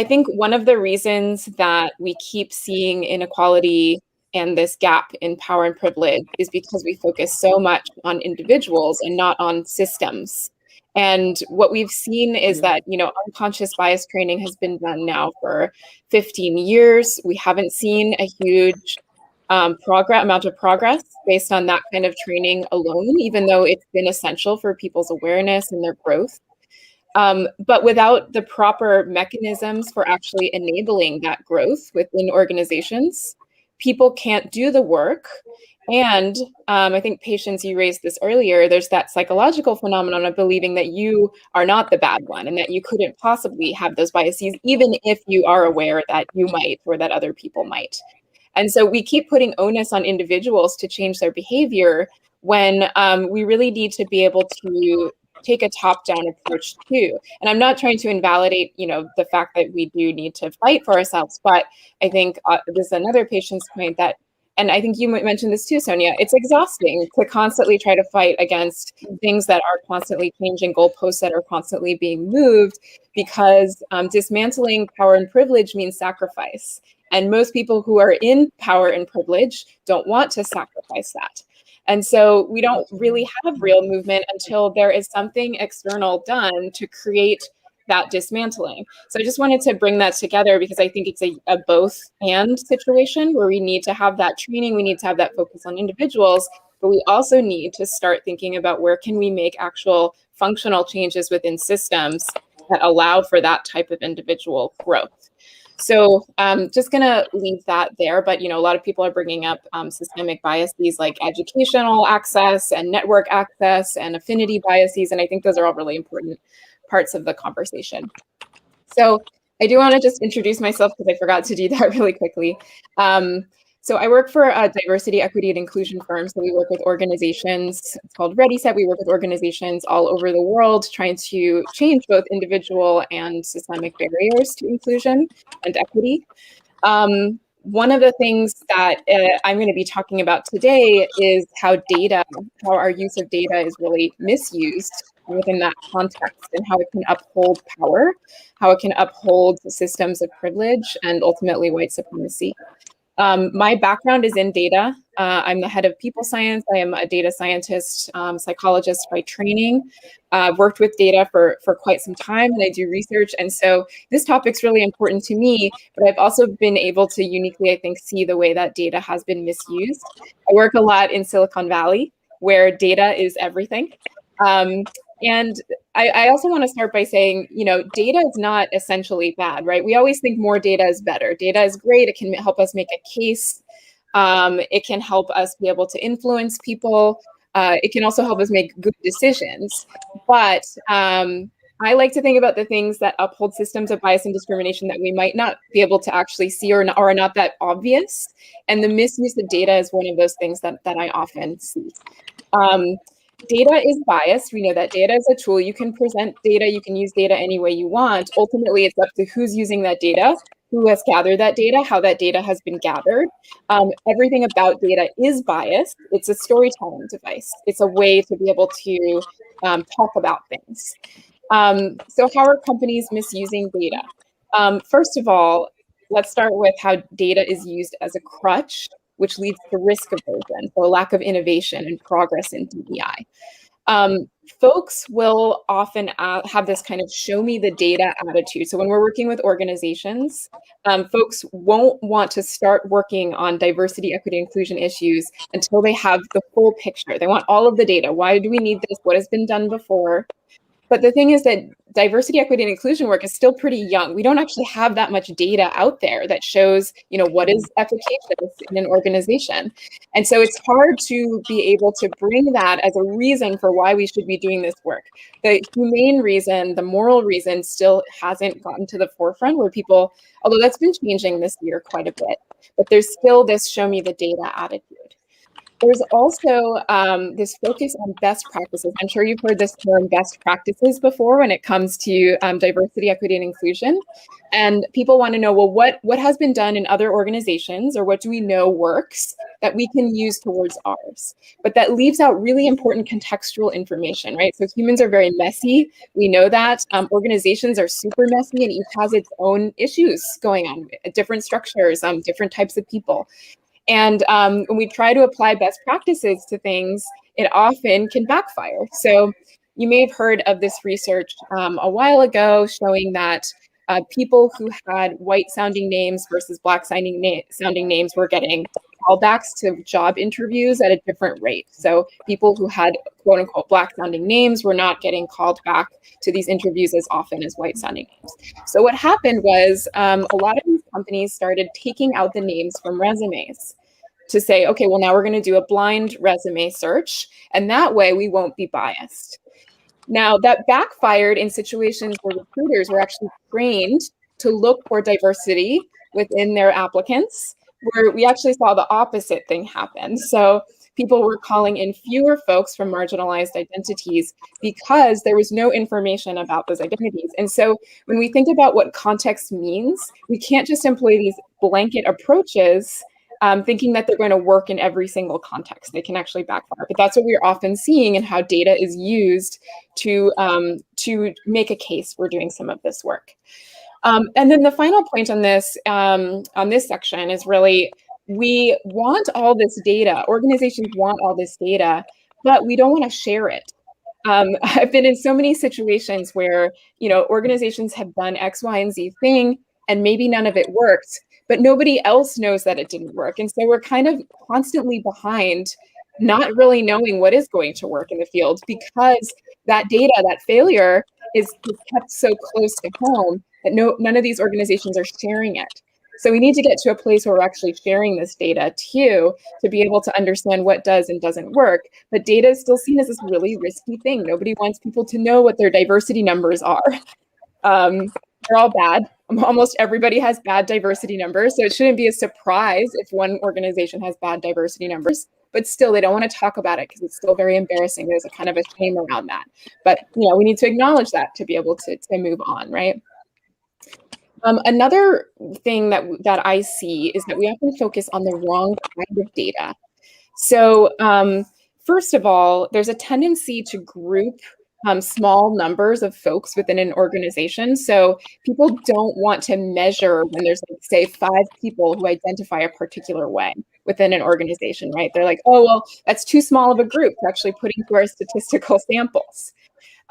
think one of the reasons that we keep seeing inequality and this gap in power and privilege is because we focus so much on individuals and not on systems. And what we've seen is that, you know, unconscious bias training has been done now for 15 years. We haven't seen a huge amount of progress based on that kind of training alone, even though it's been essential for people's awareness and their growth. But without the proper mechanisms for actually enabling that growth within organizations, people can't do the work. And I think, Patience, you raised this earlier, there's that psychological phenomenon of believing that you are not the bad one and that you couldn't possibly have those biases, even if you are aware that you might or that other people might. And so we keep putting onus on individuals to change their behavior when we really need to be able to take a top-down approach too. And I'm not trying to invalidate, the fact that we do need to fight for ourselves, but I think this is another Patient's point that, and I think you mentioned this too, Sonia, it's exhausting to constantly try to fight against things that are constantly changing, goalposts that are constantly being moved, because dismantling power and privilege means sacrifice. And most people who are in power and privilege don't want to sacrifice that. And so we don't really have real movement until there is something external done to create that dismantling. So I just wanted to bring that together because I think it's a both and situation where we need to have that training, we need to have that focus on individuals, but we also need to start thinking about where can we make actual functional changes within systems that allow for that type of individual growth. So just going to leave that there. But, a lot of people are bringing up systemic biases like educational access and network access and affinity biases. And I think those are all really important parts of the conversation. So I do want to just introduce myself because I forgot to do that really quickly. So I work for a diversity, equity, and inclusion firm. So we work with organizations, it's called Ready Set. We work with organizations all over the world trying to change both individual and systemic barriers to inclusion and equity. One of the things that I'm going to be talking about today is how our use of data is really misused within that context, and how it can uphold power, how it can uphold systems of privilege and ultimately white supremacy. My background is in data. I'm the head of people science. I am a data scientist, psychologist by training. I've worked with data for quite some time, and I do research. And so this topic's really important to me, but I've also been able to uniquely, I think, see the way that data has been misused. I work a lot in Silicon Valley, where data is everything. And I also want to start by saying, data is not essentially bad, right? We always think more data is better. Data is great. It can help us make a case. It can help us be able to influence people. It can also help us make good decisions. But I like to think about the things that uphold systems of bias and discrimination that we might not be able to actually see or are not that obvious. And the misuse of data is one of those things that I often see. Data is biased. We know that data is a tool. You can present data. You can use data any way you want. Ultimately, it's up to who's using that data, who has gathered that data, how that data has been gathered. Everything about data is biased. It's a storytelling device. It's a way to be able to talk about things. So how are companies misusing data? First of all, let's start with how data is used as a crutch, which leads to risk aversion, so a lack of innovation and progress in DEI. Folks will often have this kind of show me the data attitude. So when we're working with organizations, folks won't want to start working on diversity, equity, inclusion issues until they have the full picture. They want all of the data. Why do we need this? What has been done before? But the thing is that diversity, equity, and inclusion work is still pretty young. We don't actually have that much data out there that shows, what is efficacious in an organization. And so it's hard to be able to bring that as a reason for why we should be doing this work. The humane reason, the moral reason still hasn't gotten to the forefront where people, although that's been changing this year quite a bit, but there's still this show me the data attitude. There's also this focus on best practices. I'm sure you've heard this term best practices before when it comes to diversity, equity, and inclusion. And people want to know, well, what has been done in other organizations, or what do we know works that we can use towards ours? But that leaves out really important contextual information, right? So humans are very messy. We know that. Organizations are super messy, and each has its own issues going on, different structures, different types of people. And when we try to apply best practices to things, it often can backfire. So you may have heard of this research a while ago showing that people who had white sounding names versus black sounding names were getting callbacks to job interviews at a different rate. So people who had quote unquote black sounding names were not getting called back to these interviews as often as white sounding names. So what happened was a lot of these companies started taking out the names from resumes to say, okay, well, now we're going to do a blind resume search, and that way we won't be biased. Now, that backfired in situations where recruiters were actually trained to look for diversity within their applicants, where we actually saw the opposite thing happen. So people were calling in fewer folks from marginalized identities because there was no information about those identities. And so when we think about what context means, we can't just employ these blanket approaches thinking that they're going to work in every single context. They can actually backfire. But that's what we're often seeing and how data is used to make a case for doing some of this work. And then the final point on this section is really, we want all this data. Organizations want all this data, but we don't want to share it. I've been in so many situations where, organizations have done X, Y, and Z thing, and maybe none of it worked, but nobody else knows that it didn't work. And so we're kind of constantly behind, not really knowing what is going to work in the field, because that data, that failure is kept so close to home that none of these organizations are sharing it. So we need to get to a place where we're actually sharing this data too, to be able to understand what does and doesn't work. But data is still seen as this really risky thing. Nobody wants people to know what their diversity numbers are. They're all bad. Almost everybody has bad diversity numbers. So it shouldn't be a surprise if one organization has bad diversity numbers, but still they don't want to talk about it because it's still very embarrassing. There's a kind of a shame around that. But we need to acknowledge that to be able to move on, right? Another thing that I see is that we often focus on the wrong kind of data. So first of all, there's a tendency to group small numbers of folks within an organization. So people don't want to measure when there's, like, say, 5 people who identify a particular way within an organization, right? They're like, oh, well, that's too small of a group to actually put into our statistical samples.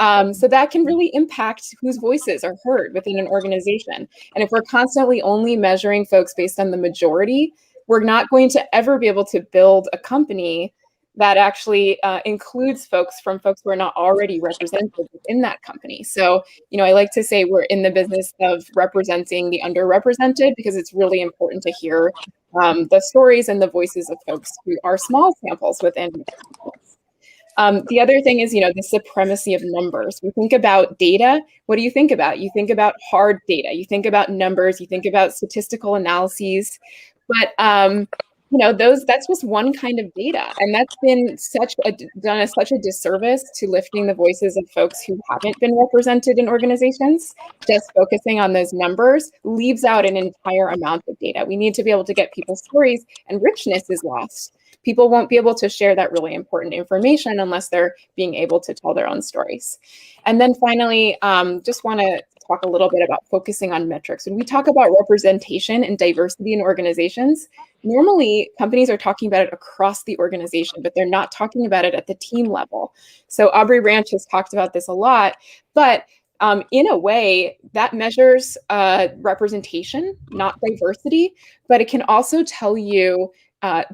So that can really impact whose voices are heard within an organization. And if we're constantly only measuring folks based on the majority, we're not going to ever be able to build a company that actually includes folks who are not already represented within that company. So, I like to say we're in the business of representing the underrepresented, because it's really important to hear the stories and the voices of folks who are small samples within companies. The other thing is, the supremacy of numbers. We think about data. What do you think about? You think about hard data. You think about numbers. You think about statistical analyses. But that's just one kind of data, and that's been done such a disservice to lifting the voices of folks who haven't been represented in organizations. Just focusing on those numbers leaves out an entire amount of data. We need to be able to get people's stories, and richness is lost. People won't be able to share that really important information unless they're being able to tell their own stories. And then finally, just want to talk a little bit about focusing on metrics. When we talk about representation and diversity in organizations, normally companies are talking about it across the organization, but they're not talking about it at the team level. So Aubrey Branch has talked about this a lot, but in a way that measures representation, not diversity, but it can also tell you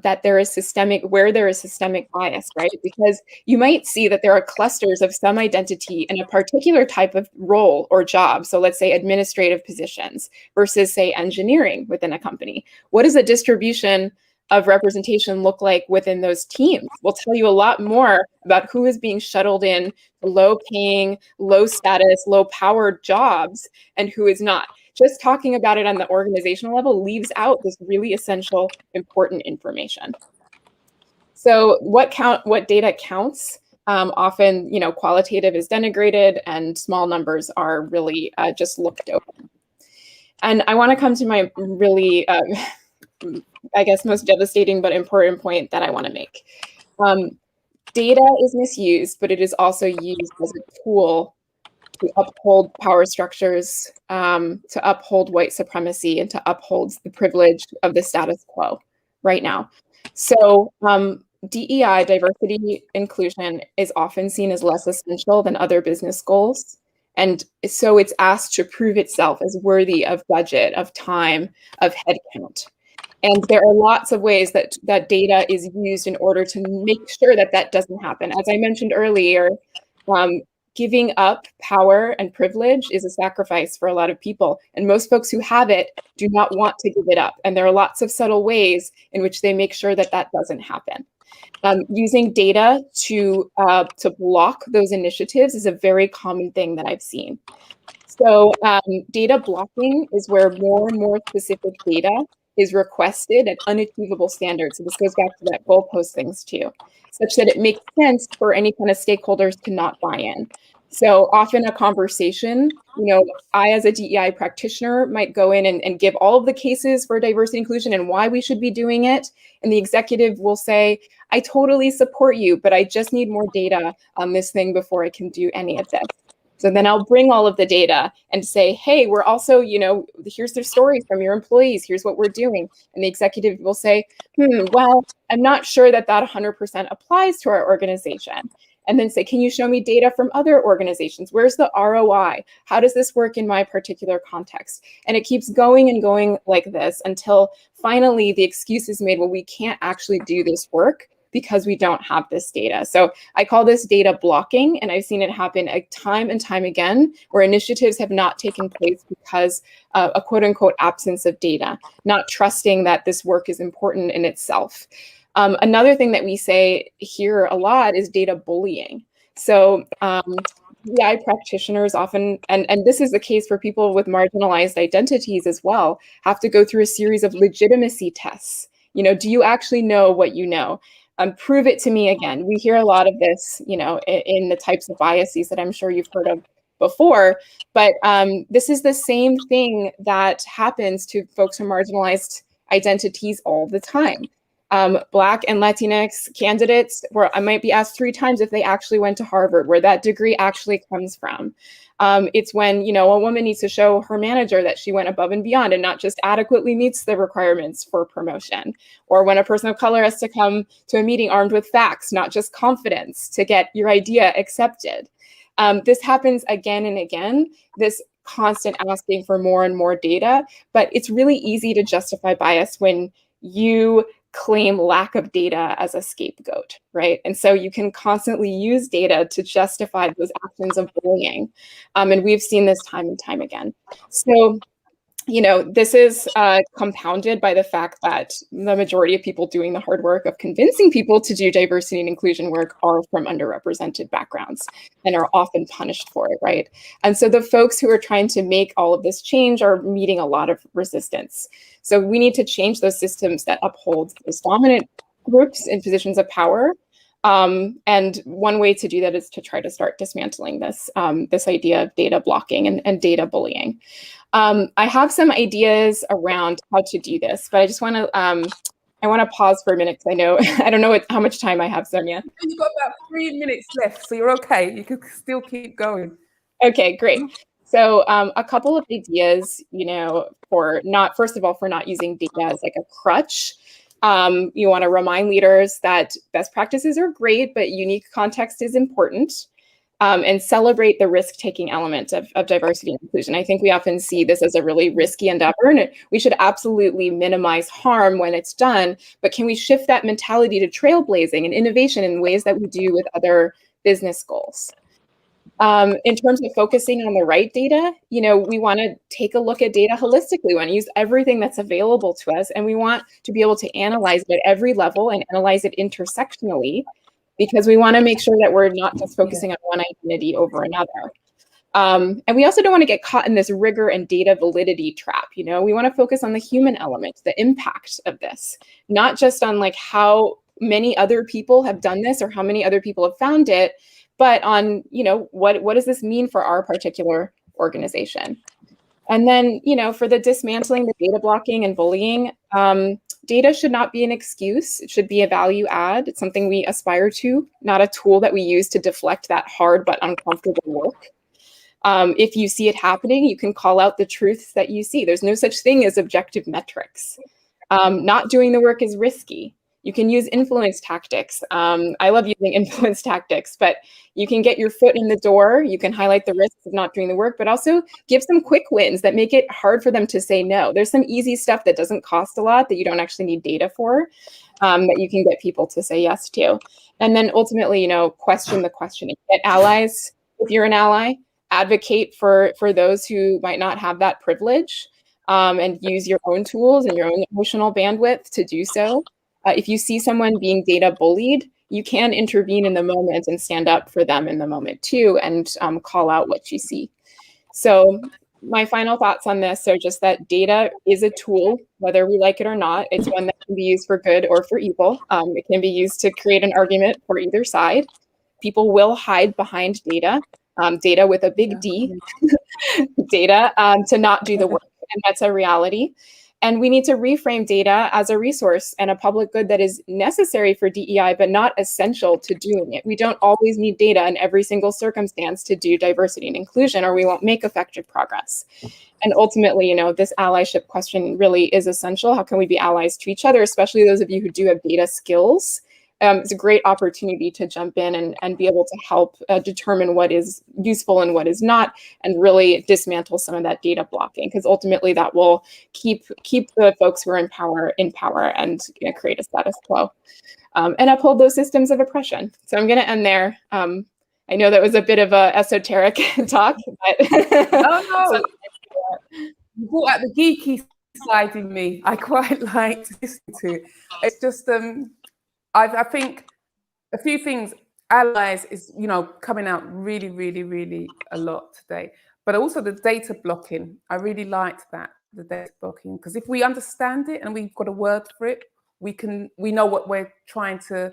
that there is systemic bias, right? Because you might see that there are clusters of some identity in a particular type of role or job. So let's say administrative positions versus, say, engineering within a company. What does the distribution of representation look like within those teams? Will tell you a lot more about who is being shuttled in to low paying, low status, low powered jobs and who is not. Just talking about it on the organizational level leaves out this really essential, important information. So what data counts? Often, qualitative is denigrated and small numbers are really just looked over. And I want to come to my really, I guess, most devastating but important point that I want to make. Data is misused, but it is also used as a tool to uphold power structures, to uphold white supremacy, and to uphold the privilege of the status quo right now. So DEI, diversity, inclusion, is often seen as less essential than other business goals. And so it's asked to prove itself as worthy of budget, of time, of headcount. And there are lots of ways that data is used in order to make sure that that doesn't happen. As I mentioned earlier, giving up power and privilege is a sacrifice for a lot of people. And most folks who have it do not want to give it up. And there are lots of subtle ways in which they make sure that that doesn't happen. Using data to block those initiatives is a very common thing that I've seen. So data blocking is where more and more specific data is requested at unachievable standards. So this goes back to that goalpost things too, such that it makes sense for any kind of stakeholders to not buy in. So often a conversation, I as a DEI practitioner might go in and give all of the cases for diversity inclusion and why we should be doing it. And the executive will say, I totally support you, but I just need more data on this thing before I can do any of this. So then I'll bring all of the data and say, hey, we're also, here's the stories from your employees. Here's what we're doing. And the executive will say, well, I'm not sure that 100% applies to our organization. And then say, can you show me data from other organizations? Where's the ROI? How does this work in my particular context? And it keeps going and going like this until finally the excuse is made, well, we can't actually do this work because we don't have this data. So I call this data blocking, and I've seen it happen time and time again, where initiatives have not taken place because a quote unquote absence of data, not trusting that this work is important in itself. Another thing that we say here a lot is data bullying. So DEI practitioners often, and this is the case for people with marginalized identities as well, have to go through a series of legitimacy tests. Do you actually know what you know? Prove it to me again. We hear a lot of this, in the types of biases that I'm sure you've heard of before, but this is the same thing that happens to folks from marginalized identities all the time. Black and Latinx candidates, where I might be asked 3 times if they actually went to Harvard, where that degree actually comes from. It's when, a woman needs to show her manager that she went above and beyond and not just adequately meets the requirements for promotion. Or when a person of color has to come to a meeting armed with facts, not just confidence, to get your idea accepted. This happens again and again, this constant asking for more and more data, but it's really easy to justify bias when you claim lack of data as a scapegoat, right? And so you can constantly use data to justify those actions of bullying. And we've seen this time and time again. So, this is compounded by the fact that the majority of people doing the hard work of convincing people to do diversity and inclusion work are from underrepresented backgrounds and are often punished for it, right? And so the folks who are trying to make all of this change are meeting a lot of resistance. So we need to change those systems that uphold those dominant groups in positions of power. And one way to do that is to try to start dismantling this idea of data blocking and data bullying. I have some ideas around how to do this, but I just want to pause for a minute because I don't know how much time I have, Sonia. You've got about 3 minutes left, so you're okay. You can still keep going. Okay, great. So a couple of ideas, for not using data as like a crutch. You want to remind leaders that best practices are great, but unique context is important. And celebrate the risk-taking element of diversity and inclusion. I think we often see this as a really risky endeavor, and we should absolutely minimize harm when it's done, but can we shift that mentality to trailblazing and innovation in ways that we do with other business goals? In terms of focusing on the right data, we want to take a look at data holistically. We want to use everything that's available to us, and we want to be able to analyze it at every level and analyze it intersectionally, because we want to make sure that we're not just focusing on one identity over another. And we also don't want to get caught in this rigor and data validity trap. We want to focus on the human element, the impact of this, not just on like how many other people have done this or how many other people have found it, but on, what does this mean for our particular organization? And then, for the dismantling the data blocking and bullying, data should not be an excuse. It should be a value add. It's something we aspire to, not a tool that we use to deflect that hard but uncomfortable work. If you see it happening, you can call out the truths that you see. There's no such thing as objective metrics. Not doing the work is risky. You can use influence tactics. I love using influence tactics, but you can get your foot in the door. You can highlight the risks of not doing the work, but also give some quick wins that make it hard for them to say no. There's some easy stuff that doesn't cost a lot that you don't actually need data for, that you can get people to say yes to. And then ultimately, question the questioning. Get allies if you're an ally. Advocate for those who might not have that privilege, and use your own tools and your own emotional bandwidth to do so. If you see someone being data bullied, you can intervene in the moment and stand up for them in the moment too, and call out what you see. So my final thoughts on this are just that data is a tool, whether we like it or not. It's one that can be used for good or for evil. It can be used to create an argument for either side. People will hide behind data, data with a big D, data, to not do the work. And that's a reality. And we need to reframe data as a resource and a public good that is necessary for DEI, but not essential to doing it. We don't always need data in every single circumstance to do diversity and inclusion, or we won't make effective progress. And ultimately, this allyship question really is essential. How can we be allies to each other, especially those of you who do have data skills? It's a great opportunity to jump in and be able to help determine what is useful and what is not, and really dismantle some of that data blocking, because ultimately that will keep the folks who are in power and create a status quo, and uphold those systems of oppression. So I'm going to end there. I know that was a bit of a esoteric talk, but no. You brought out the geeky side in me. I quite like to listen to. It's just I think a few things. Allies is coming out really, really, really a lot today, but also the data blocking. I really liked that, the data blocking, because if we understand it and we've got a word for it, we know what we're trying to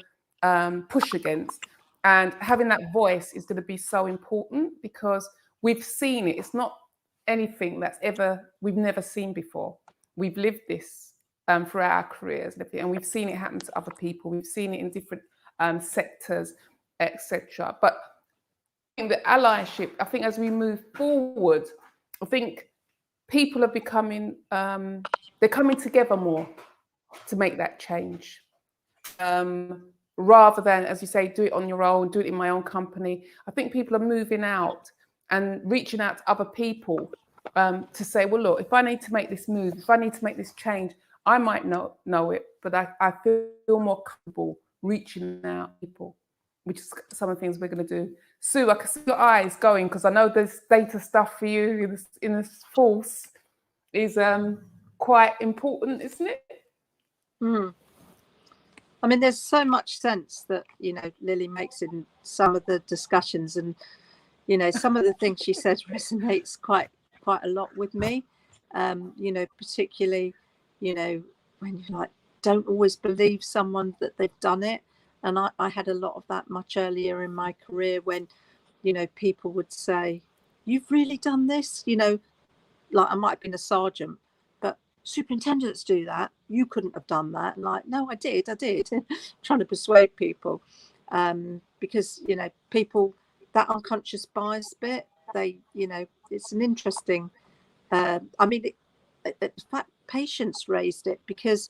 push against, and having that voice is going to be so important, because we've seen it. It's not anything we've never seen before. We've lived this throughout our careers, and we've seen it happen to other people. We've seen it in different sectors, etc. But in the allyship, I think as we move forward, I think people are becoming, they're coming together more to make that change. Rather than, as you say, do it on your own, do it in my own company. I think people are moving out and reaching out to other people to say, well, look, if I need to make this move, if I need to make this change, I might not know it, but I feel more comfortable reaching out to people, which is some of the things we're going to do. Sue, I can see your eyes going, because I know this data stuff for you in this force is quite important, isn't it? I mean, there's so much sense that, Lily makes in some of the discussions, and, some of the things she says resonates quite a lot with me, particularly, when you don't always believe someone that they've done it. And I had a lot of that much earlier in my career when, people would say, you've really done this, I might have been a sergeant, but superintendents do that. You couldn't have done that. And no, I did. Trying to persuade people, because, people, that unconscious bias bit, it's an interesting, in fact, patients raised it, because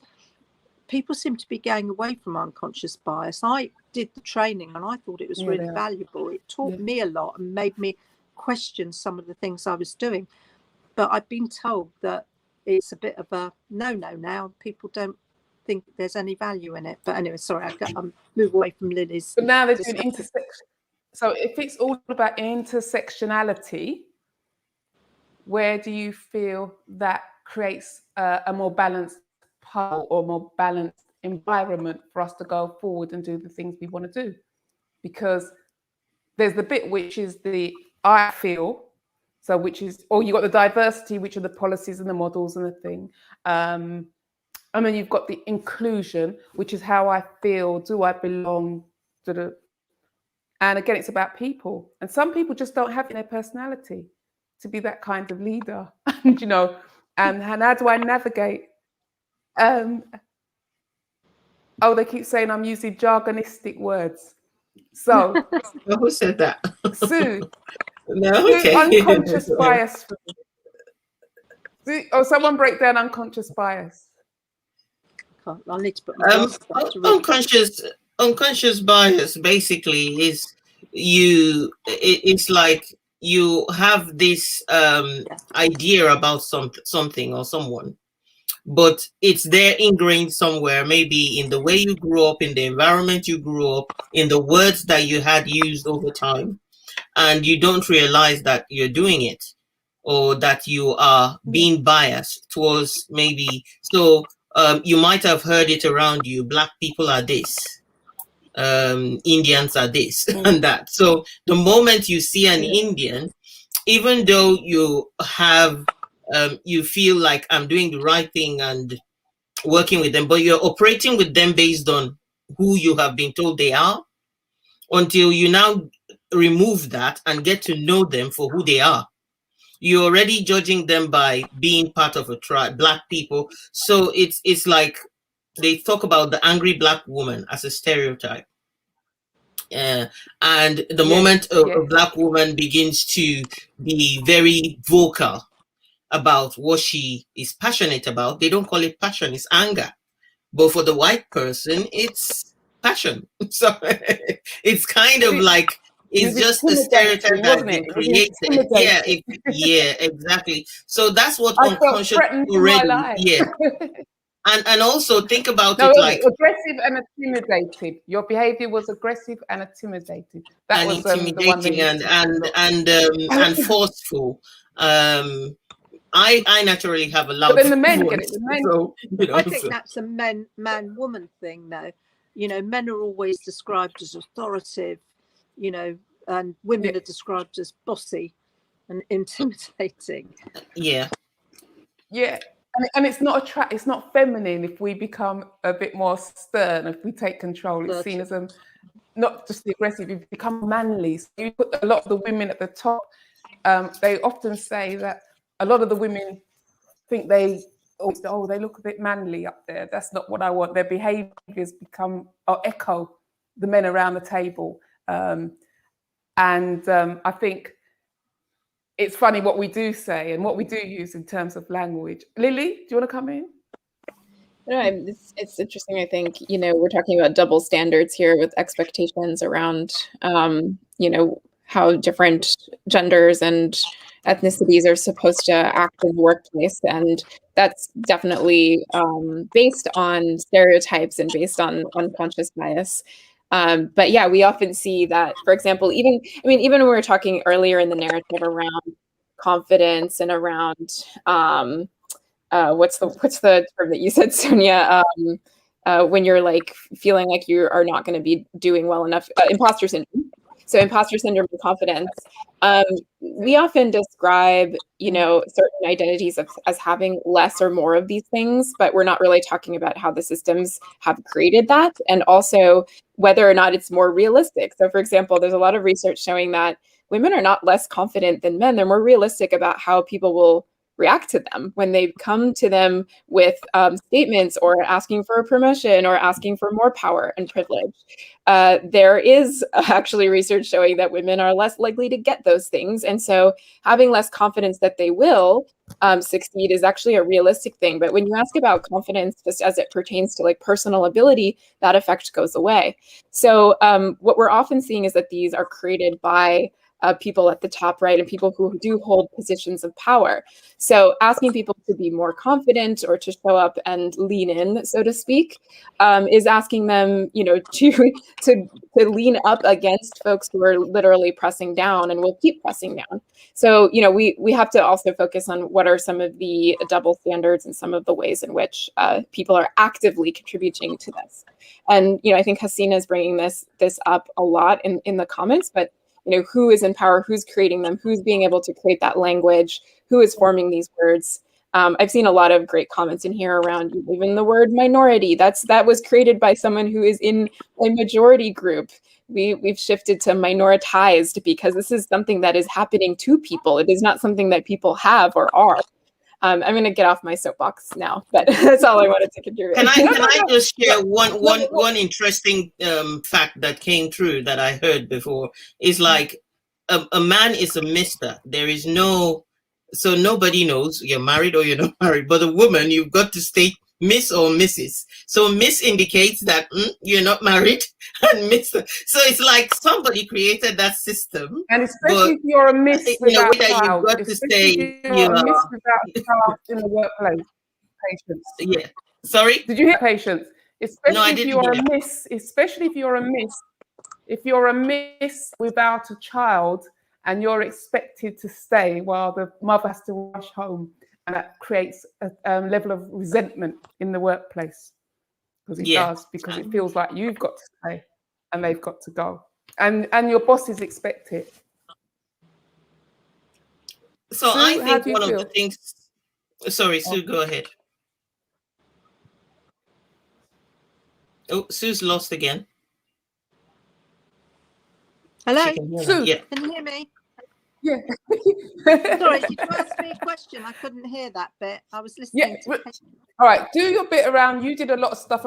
people seem to be going away from unconscious bias. I did the training and I thought it was really valuable. It taught me a lot and made me question some of the things I was doing. But I've been told that it's a bit of a no-no now. People don't think there's any value in it. But anyway, sorry, I'm move away from Lily's. But now they're doing intersection. So if it's all about intersectionality, where do you feel that creates a more balanced puzzle or more balanced environment for us to go forward and do the things we want to do? Because there's the bit which is the I feel, so which is, or you've got the diversity, which are the policies and the models and the thing. And then you've got the inclusion, which is how I feel, do I belong? And again, it's about people. And some people just don't have in their personality to be that kind of leader, and and how do I navigate? They keep saying I'm using jargonistic words. So who said that? Sue, No, okay. Unconscious bias. Someone break down unconscious bias. I need to put my glasses on to read. Unconscious bias basically is it's like you have this idea about something or someone, but it's there ingrained somewhere, maybe in the way you grew up, in the environment you grew up, in the words that you had used over time, and you don't realize that you're doing it, or that you are being biased towards maybe. So you might have heard it around you: Black people are this, Indians are this and that. So the moment you see an Indian, even though you have you feel like I'm doing the right thing and working with them, but you're operating with them based on who you have been told they are, until you now remove that and get to know them for who they are. You're already judging them by being part of a tribe, Black people. So it's like they talk about the angry Black woman as a stereotype. And the moment a Black woman begins to be very vocal about what she is passionate about, they don't call it passion, it's anger. But for the white person, it's passion. So it's kind of like, it's just a stereotype that they created. Yeah, exactly. So that's what unconscious already. And also think about it like aggressive and intimidated. Your behavior was aggressive and intimidated. That was intimidating and forceful. I naturally have a loud. But then the men get it. The men, so, I think that's a man-woman thing, though. You know, men are always described as authoritative, you know, and women are described as bossy and intimidating. Yeah. And it's not it's not feminine if we become a bit more stern, if we take control. It's seen as not just the aggressive, you become manly. So you put a lot of the women at the top. They often say that a lot of the women think they look a bit manly up there. That's not what I want. Their behaviors echo the men around the table. I think it's funny what we do say and what we do use in terms of language. Lily, do you want to come in? No, it's interesting. I think, you know, we're talking about double standards here with expectations around, you know, how different genders and ethnicities are supposed to act in the workplace. And that's definitely based on stereotypes and based on unconscious bias. But yeah, we often see that, for example, even when we were talking earlier in the narrative around confidence and around what's the term that you said, Sonia? When you're like feeling like you are not going to be doing well enough, imposter syndrome. So imposter syndrome and confidence. We often describe, you know, certain identities as having less or more of these things, but we're not really talking about how the systems have created that, and also whether or not it's more realistic. So for example, there's a lot of research showing that women are not less confident than men. They're more realistic about how people will react to them when they come to them with statements or asking for a promotion or asking for more power and privilege. There is actually research showing that women are less likely to get those things. And so having less confidence that they will succeed is actually a realistic thing. But when you ask about confidence, just as it pertains to like personal ability, that effect goes away. So what we're often seeing is that these are created by people at the top, right, and people who do hold positions of power. So asking people to be more confident or to show up and lean in, so to speak, is asking them, you know, to lean up against folks who are literally pressing down and will keep pressing down. So, you know, we have to also focus on what are some of the double standards and some of the ways in which people are actively contributing to this. And, you know, I think Hasina is bringing this up a lot in the comments, but you know, who is in power, who's creating them, who's being able to create that language, who is forming these words. I've seen a lot of great comments in here around even the word minority. That was created by someone who is in a majority group. We've shifted to minoritized because this is something that is happening to people. It is not something that people have or are. I'm going to get off my soapbox now, but that's all I wanted to contribute. Can I just share one interesting fact that came through that I heard before? Is like a man is a mister. There is no, so nobody knows you're married or you're not married. But a woman, you've got to state Miss or Mrs. So Miss indicates that you're not married, and Miss. So it's like somebody created that system, And but especially if you're a miss in a without way that you've child, got to especially say if you you're a miss are. without child in the workplace, patience. Yeah. Sorry. Did you hear patience? No, I Especially if didn't you're hear. a miss, if you're a miss without a child and you're expected to stay while the mother has to rush home, and that creates a level of resentment in the workplace, because it Yeah. does, because it feels like you've got to stay and they've got to go, and your bosses expect it. So Sue, I how think do you one of feel? the things. Sorry, Sue, go ahead. Oh, Sue's lost again. Hello, She can hear Sue. me. Yeah. can you hear me? Yeah. Sorry, did you ask me a question? I couldn't hear that bit. I was listening to. All right, do your bit around. You did a lot of stuff.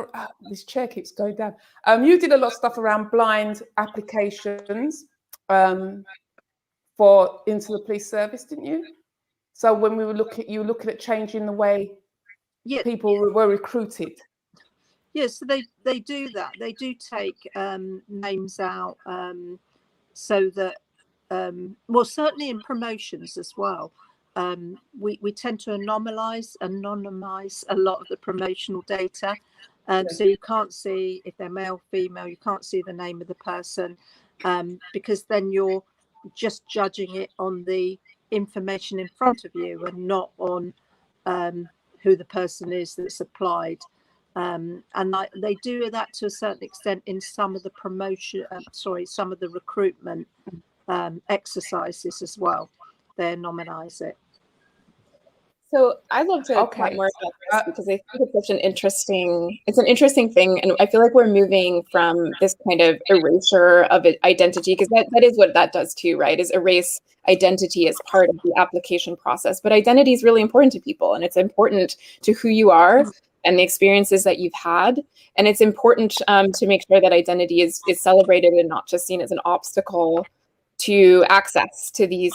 This chair keeps going down. You did a lot of stuff around blind applications for into the police service, didn't you? So when we were looking at changing the way people were recruited. Yes, so they do that. They do take names out so that, well, certainly in promotions as well. We tend to anonymize a lot of the promotional data. So you can't see if they're male, female, you can't see the name of the person, because then you're just judging it on the information in front of you and not on who the person is that's applied. And they do that to a certain extent in some of the some of the recruitment exercises as well. They anonymize it. So I'd love to talk more about this, because I think it's such an interesting thing. And I feel like we're moving from this kind of erasure of identity, because that is what that does too, right? Is erase identity as part of the application process. But identity is really important to people, and it's important to who you are and the experiences that you've had. And it's important to make sure that identity is celebrated and not just seen as an obstacle to access to these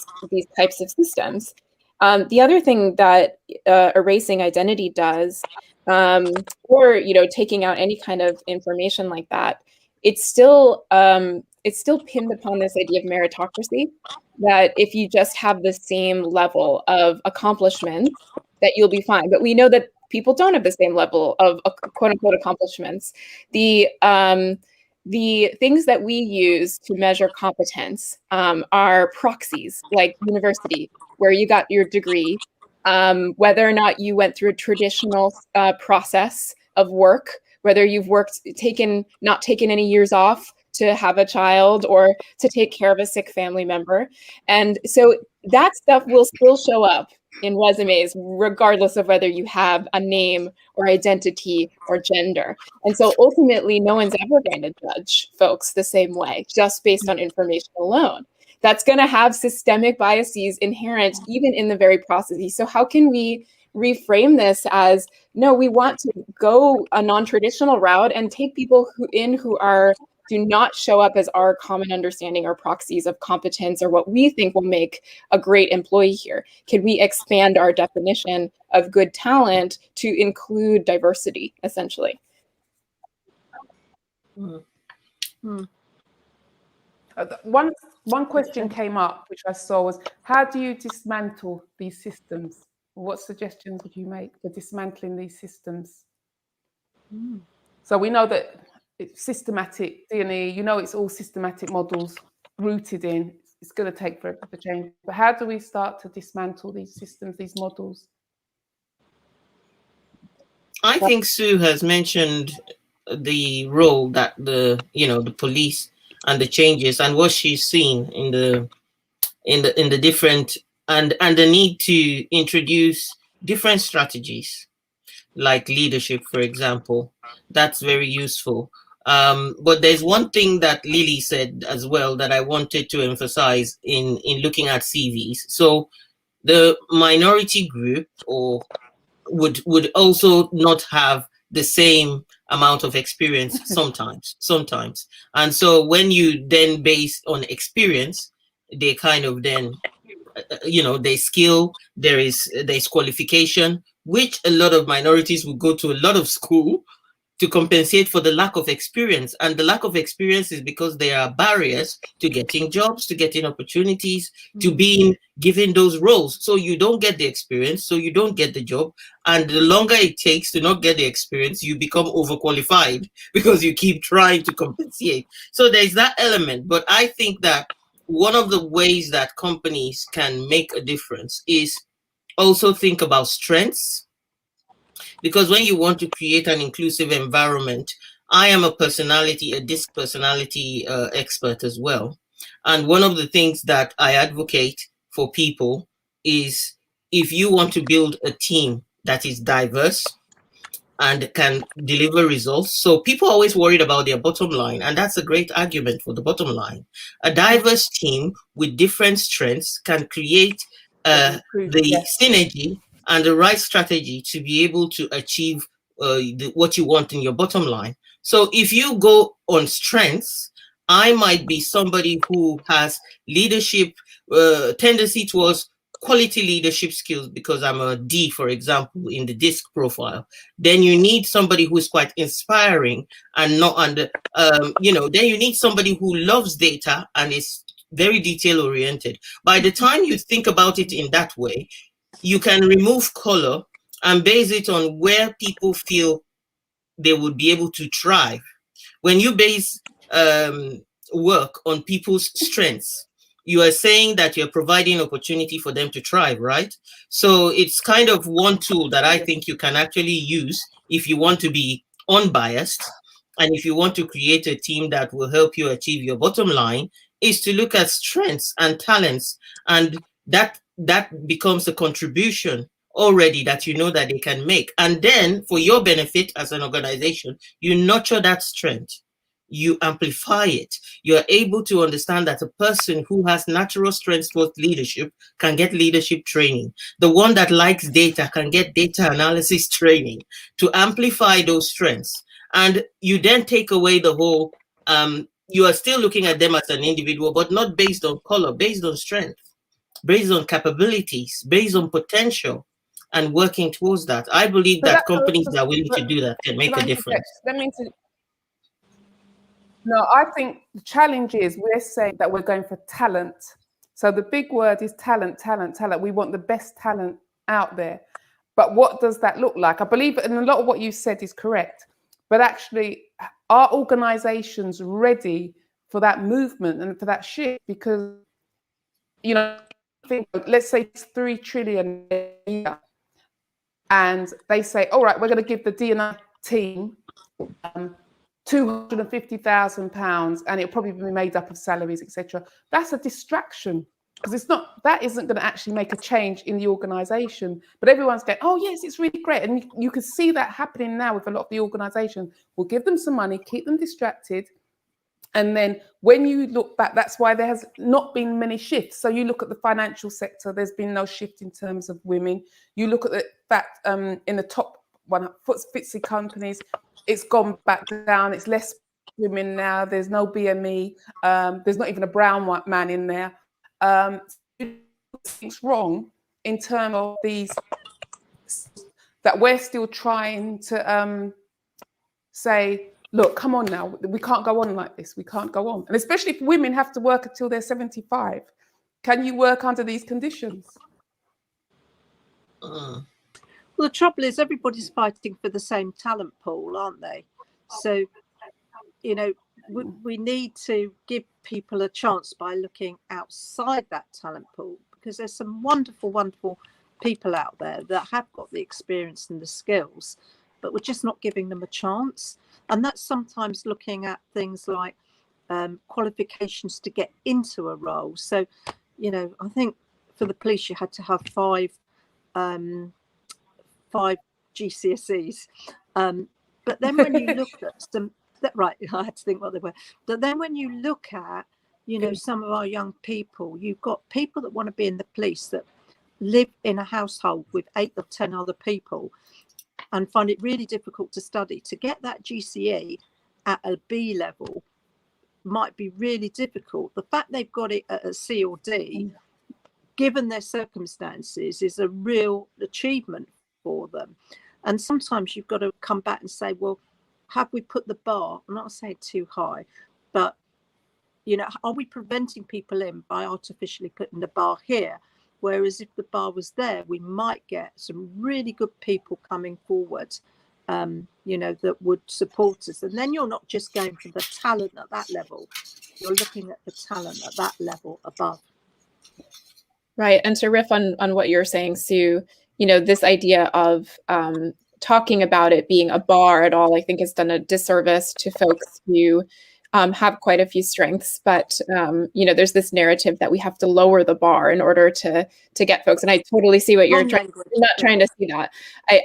types of systems. The other thing that erasing identity does, or taking out any kind of information like that, it's still pinned upon this idea of meritocracy, that if you just have the same level of accomplishments, that you'll be fine. But we know that people don't have the same level of quote unquote accomplishments. The things that we use to measure competence are proxies, like university, where you got your degree, whether or not you went through a traditional process of work, whether you've not taken any years off to have a child or to take care of a sick family member. And so that stuff will still show up in resumes, regardless of whether you have a name or identity or gender. And so ultimately, no one's ever going to judge folks the same way, just based on information alone. That's going to have systemic biases inherent even in the very processes. So how can we reframe this as, no, we want to go a non-traditional route and take people who do not show up as our common understanding or proxies of competence or what we think will make a great employee here? Can we expand our definition of good talent to include diversity, essentially? One question came up, which I saw, was how do you dismantle these systems? What suggestions would you make for dismantling these systems? So we know that it's systematic D&E, it's all systematic models rooted in. It's going to take forever to change. But how do we start to dismantle these systems, these models? I think Sue has mentioned the role that the police and the changes and what she's seen in the different and the need to introduce different strategies, like leadership, for example. That's very useful. But there's one thing that Lily said as well that I wanted to emphasize in looking at CVs. So the minority group would also not have the same amount of experience sometimes. And so when you then base on experience, they kind of then, there's skill, there's qualification, which a lot of minorities will go to a lot of school to compensate for the lack of experience. And the lack of experience is because there are barriers to getting jobs, to getting opportunities, to being given those roles. So you don't get the experience, so you don't get the job. And the longer it takes to not get the experience, you become overqualified because you keep trying to compensate. So there's that element. But I think that one of the ways that companies can make a difference is also think about strengths. Because when you want to create an inclusive environment, I am a DISC personality expert as well. And one of the things that I advocate for people is, if you want to build a team that is diverse and can deliver results. So people are always worried about their bottom line, and that's a great argument for the bottom line. A diverse team with different strengths can create the synergy and the right strategy to be able to achieve what you want in your bottom line. So if you go on strengths, I might be somebody who has leadership tendency towards quality leadership skills because I'm a D, for example, in the DISC profile. Then you need somebody who's quite inspiring and not under, then you need somebody who loves data and is very detail oriented. By the time you think about it in that way, you can remove color and base it on where people feel they would be able to thrive. When you base work on people's strengths, you are saying that you're providing opportunity for them to thrive, right? So it's kind of one tool that I think you can actually use if you want to be unbiased and if you want to create a team that will help you achieve your bottom line, is to look at strengths and talents, and that becomes a contribution already that you know that they can make. And then for your benefit as an organization, you nurture that strength, you amplify it. You're able to understand that a person who has natural strengths for leadership can get leadership training. The one that likes data can get data analysis training to amplify those strengths. And you then take away the whole, you are still looking at them as an individual, but not based on color, based on strength, based on capabilities, based on potential, and working towards that. I believe that companies that are willing to do that can make a difference. No, I think the challenge is we're saying that we're going for talent. So the big word is talent, talent, talent. We want the best talent out there. But what does that look like? I believe, and a lot of what you said is correct, but actually, are organizations ready for that movement and for that shift? Because, let's say it's 3 trillion a year, and they say, all right, we're going to give the D&I team £250,000, and it'll probably be made up of salaries, etc. That's a distraction, because that isn't going to actually make a change in the organization. But everyone's going, oh yes, it's really great. And you can see that happening now with a lot of the organizations. We'll give them some money, keep them distracted. And then when you look back, that's why there has not been many shifts. So you look at the financial sector, there's been no shift in terms of women. You look at the fact in the top 1 FTSE companies, it's gone back down. It's less women now. There's no BME. There's not even a brown man in there. Things wrong in terms of these, that we're still trying to say, look, come on now. We can't go on like this. We can't go on. And especially if women have to work until they're 75. Can you work under these conditions? Well, the trouble is everybody's fighting for the same talent pool, aren't they? So, we need to give people a chance by looking outside that talent pool, because there's some wonderful, wonderful people out there that have got the experience and the skills, but we're just not giving them a chance. And that's sometimes looking at things like qualifications to get into a role. So, I think for the police, you had to have five GCSEs. But then when you look at some, right, I had to think what they were. But then when you look at, some of our young people, you've got people that want to be in the police that live in a household with 8 or 10 other people and find it really difficult to study. To get that GCE at a B level might be really difficult. The fact they've got it at a C or D, given their circumstances, is a real achievement for them. And sometimes you've got to come back and say, well, have we put the bar, I'm not saying too high, but, you know, are we preventing people in by artificially putting the bar here? Whereas if the bar was there, we might get some really good people coming forward, you know, that would support us. And then you're not just going for the talent at that level, you're looking at the talent at that level above. Right. And to riff on what you're saying, Sue, you know, this idea of talking about it being a bar at all, I think has done a disservice to folks who have quite a few strengths, but you know, there's this narrative that we have to lower the bar in order to get folks. And I totally see what you're trying. I'm not trying to see that.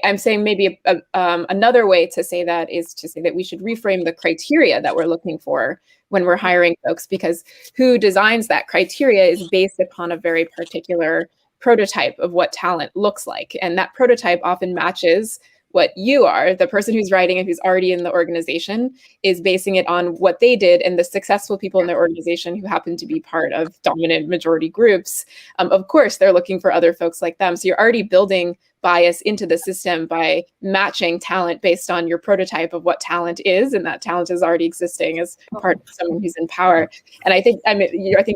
I'm saying maybe another way to say that is to say that we should reframe the criteria that we're looking for when we're hiring folks, because who designs that criteria is based upon a very particular prototype of what talent looks like, and that prototype often matches what you are. The person who's writing it, who's already in the organization, is basing it on what they did, and the successful people in their organization who happen to be part of dominant majority groups, of course, they're looking for other folks like them. So you're already building bias into the system by matching talent based on your prototype of what talent is, and that talent is already existing as part of someone who's in power. And I think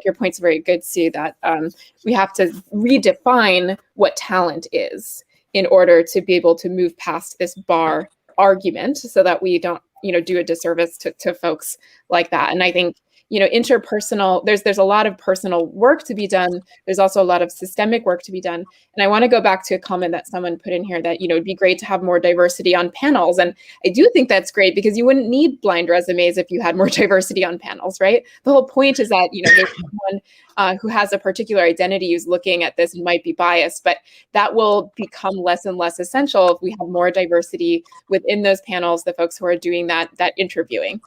your point's very good, Sue, that we have to redefine what talent is in order to be able to move past this bar argument, so that we don't, you know, do a disservice to folks like that. And I think, you know, interpersonal, there's a lot of personal work to be done. There's also a lot of systemic work to be done. And I want to go back to a comment that someone put in here that, you know, it'd be great to have more diversity on panels. And I do think that's great, because you wouldn't need blind resumes if you had more diversity on panels, right? The whole point is that, you know, there's someone who has a particular identity who's looking at this and might be biased, but that will become less and less essential if we have more diversity within those panels, the folks who are doing that interviewing.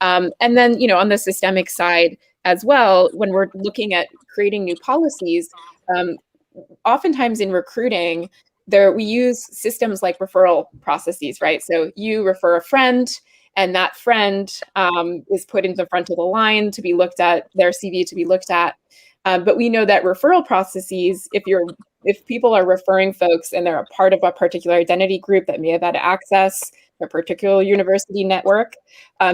And then, you know, on the systemic side as well, when we're looking at creating new policies, oftentimes in recruiting, we use systems like referral processes, right? So you refer a friend, and that friend is put into the front of the line to be looked at, their CV to be looked at. But we know that referral processes, if people are referring folks and they're a part of a particular identity group that may have had access to a particular university network,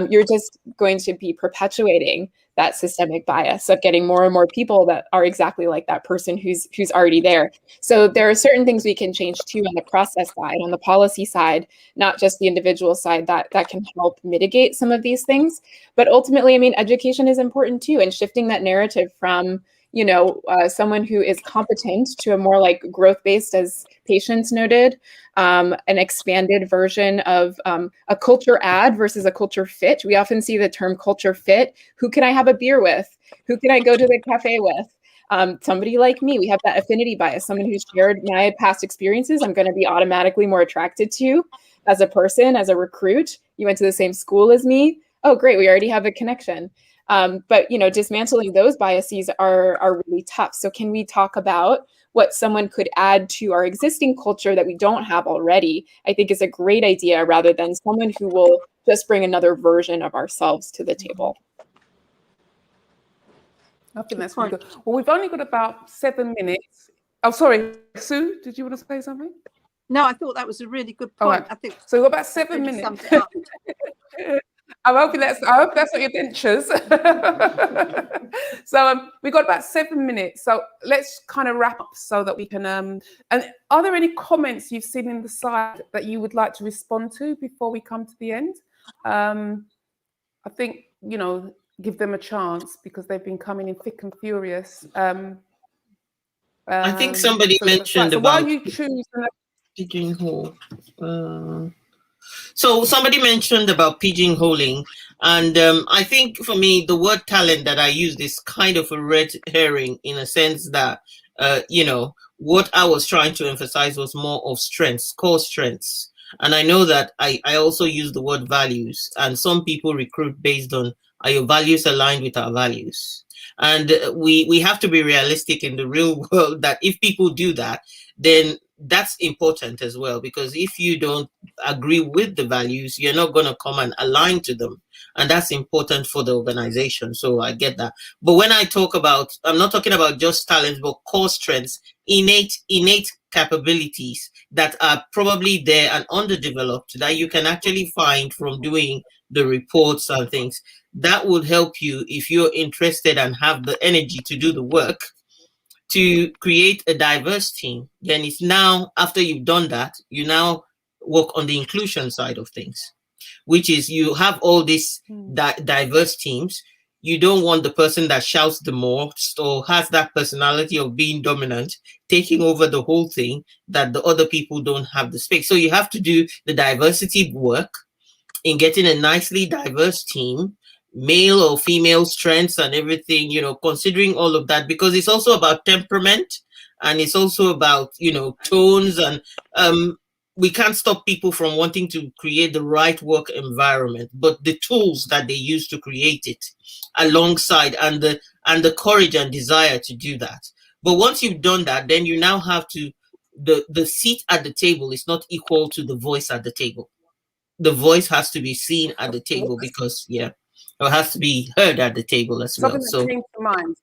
you're just going to be perpetuating that systemic bias of getting more and more people that are exactly like that person who's already there. So there are certain things we can change too on the process side, on the policy side, not just the individual side, that can help mitigate some of these things. But ultimately, I mean, education is important too, and shifting that narrative from, you know, someone who is competent to a more like growth-based, as Patience noted, an expanded version of a culture add versus a culture fit. We often see the term culture fit. Who can I have a beer with? Who can I go to the cafe with? Somebody like me. We have that affinity bias. Someone who's shared my past experiences, I'm going to be automatically more attracted to as a person, as a recruit. You went to the same school as me. Oh, great. We already have a connection. But, you know, dismantling those biases are really tough. So can we talk about what someone could add to our existing culture that we don't have already? I think is a great idea, rather than someone who will just bring another version of ourselves to the table. I think that's really good. Well, we've only got about 7 minutes. Oh, sorry, Sue, did you want to say something? No, I thought that was a really good point. Right. I think so. We've got about 7 minutes. I hope that's not your dentures. So we've got about 7 minutes. So let's kind of wrap up so that we can. And are there any comments you've seen in the side that you would like to respond to before we come to the end? I think, you know, give them a chance, because they've been coming in thick and furious. I think somebody mentioned about while you choose pigeonhole. So somebody mentioned about pigeonholing, and I think for me, the word talent that I used is kind of a red herring, in a sense that, you know, what I was trying to emphasize was more of strengths, core strengths. And I know that I also use the word values, and some people recruit based on, are your values aligned with our values? And we have to be realistic in the real world that if people do that, then that's important as well, because if you don't agree with the values, you're not going to come and align to them. And that's important for the organization. So I get that. But when I talk about, I'm not talking about just talents, but core strengths, innate capabilities that are probably there and underdeveloped that you can actually find from doing the reports and things. That would help you if you're interested and have the energy to do the work to create a diverse team. Then it's now, after you've done that, you now work on the inclusion side of things, which is you have all these diverse teams. You don't want the person that shouts the most or has that personality of being dominant taking over the whole thing, that the other people don't have the space. So you have to do the diversity work in getting a nicely diverse team, male or female strengths and everything, considering all of that, because it's also about temperament and it's also about, tones, and we can't stop people from wanting to create the right work environment, but the tools that they use to create it alongside, and the courage and desire to do that. But once you've done that, then you now have to, the seat at the table is not equal to the voice at the table. The voice has to be seen at the table, because it has to be heard at the table as well. Something that came to mind.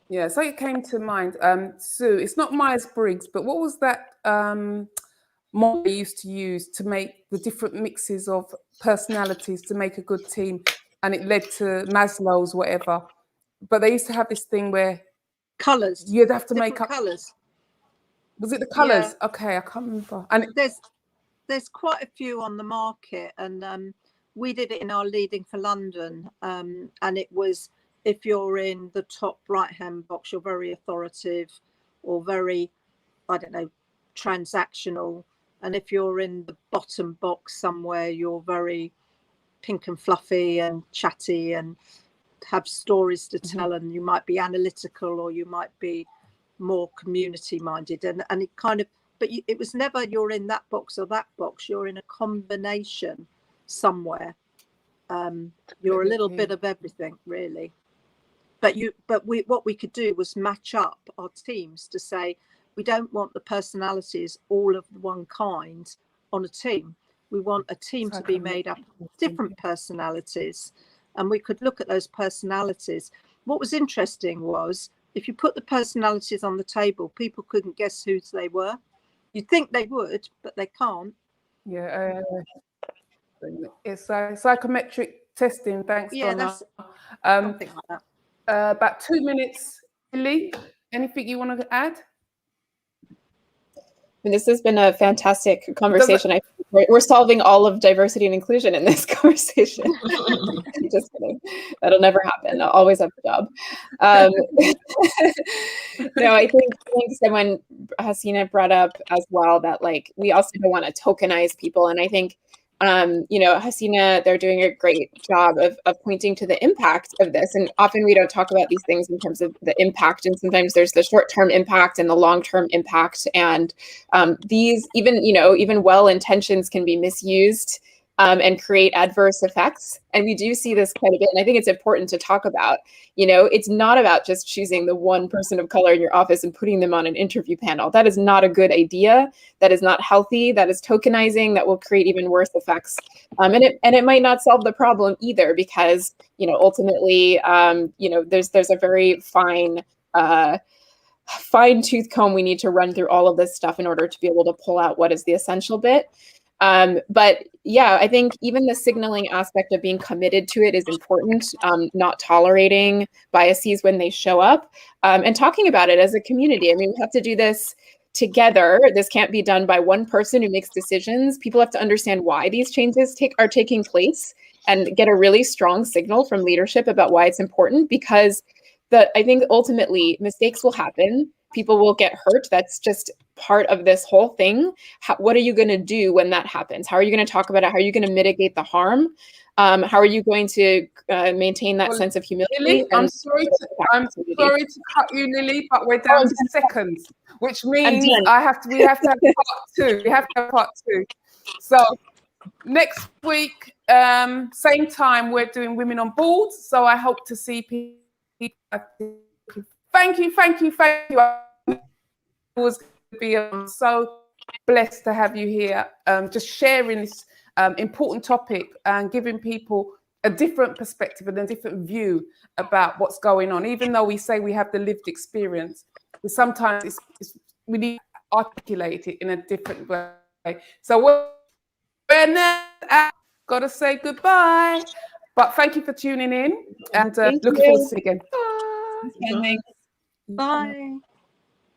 Yeah, so it came to mind. Sue, it's not Myers-Briggs, but what was that model they used to use to make the different mixes of personalities to make a good team? And it led to Maslow's whatever. But they used to have this thing where colours. You'd have to make up colours. Was it the colours? Yeah. Okay, I can't remember. And there's quite a few on the market, and we did it in our Leading for London, and it was, if you're in the top right hand box, you're very authoritative or very, I don't know, transactional, and if you're in the bottom box somewhere, you're very pink and fluffy and chatty and have stories to tell, and you might be analytical or you might be more community minded, and it kind of, but it was never you're in that box or that box, you're in a combination somewhere. You're a little bit of everything, really. But what we could do was match up our teams to say, we don't want the personalities all of one kind on a team. We want a team to be made up of different personalities, and we could look at those personalities. What was interesting was, if you put the personalities on the table, people couldn't guess who they were. You'd think they would, but they can't. Yeah, it's psychometric testing. Thanks, Yeah, Donna. that's something like that. About 2 minutes, Lily. Anything you want to add? This has been a fantastic conversation. We're solving all of diversity and inclusion in this conversation. Just kidding. That'll never happen. I'll always have a job. No, I think someone, Hasina, brought up as well that, like, we also don't want to tokenize people. And I think, Hasina, they're doing a great job of pointing to the impact of this. And often we don't talk about these things in terms of the impact. And sometimes there's the short-term impact and the long-term impact. And these, even well intentions can be misused and create adverse effects. And we do see this quite a bit. And I think it's important to talk about, it's not about just choosing the one person of color in your office and putting them on an interview panel. That is not a good idea. That is not healthy. That is tokenizing. That will create even worse effects. And it might not solve the problem either, because, ultimately, there's a very fine-tooth comb we need to run through all of this stuff in order to be able to pull out what is the essential bit. But yeah, I think even the signaling aspect of being committed to it is important, not tolerating biases when they show up, and talking about it as a community. I mean, we have to do this together. This can't be done by one person who makes decisions. People have to understand why these changes are taking place and get a really strong signal from leadership about why it's important, because I think ultimately mistakes will happen. People will get hurt. That's just part of this whole thing. What are you going to do when that happens? How are you going to talk about it? How are you going to mitigate the harm? How are you going to maintain that sense of humility? Lily, I'm sorry to cut you, Lily, but we're down to seconds, which means we have to have part two. We have to have part two. So next week, same time, we're doing Women on Board. So I hope to see people. Thank you. I'm so blessed to have you here, just sharing this important topic and giving people a different perspective and a different view about what's going on. Even though we say we have the lived experience, sometimes it's we need to articulate it in a different way. So we're now got to say goodbye. But thank you for tuning in, and looking forward to seeing you again. Bye. Thanks. Bye.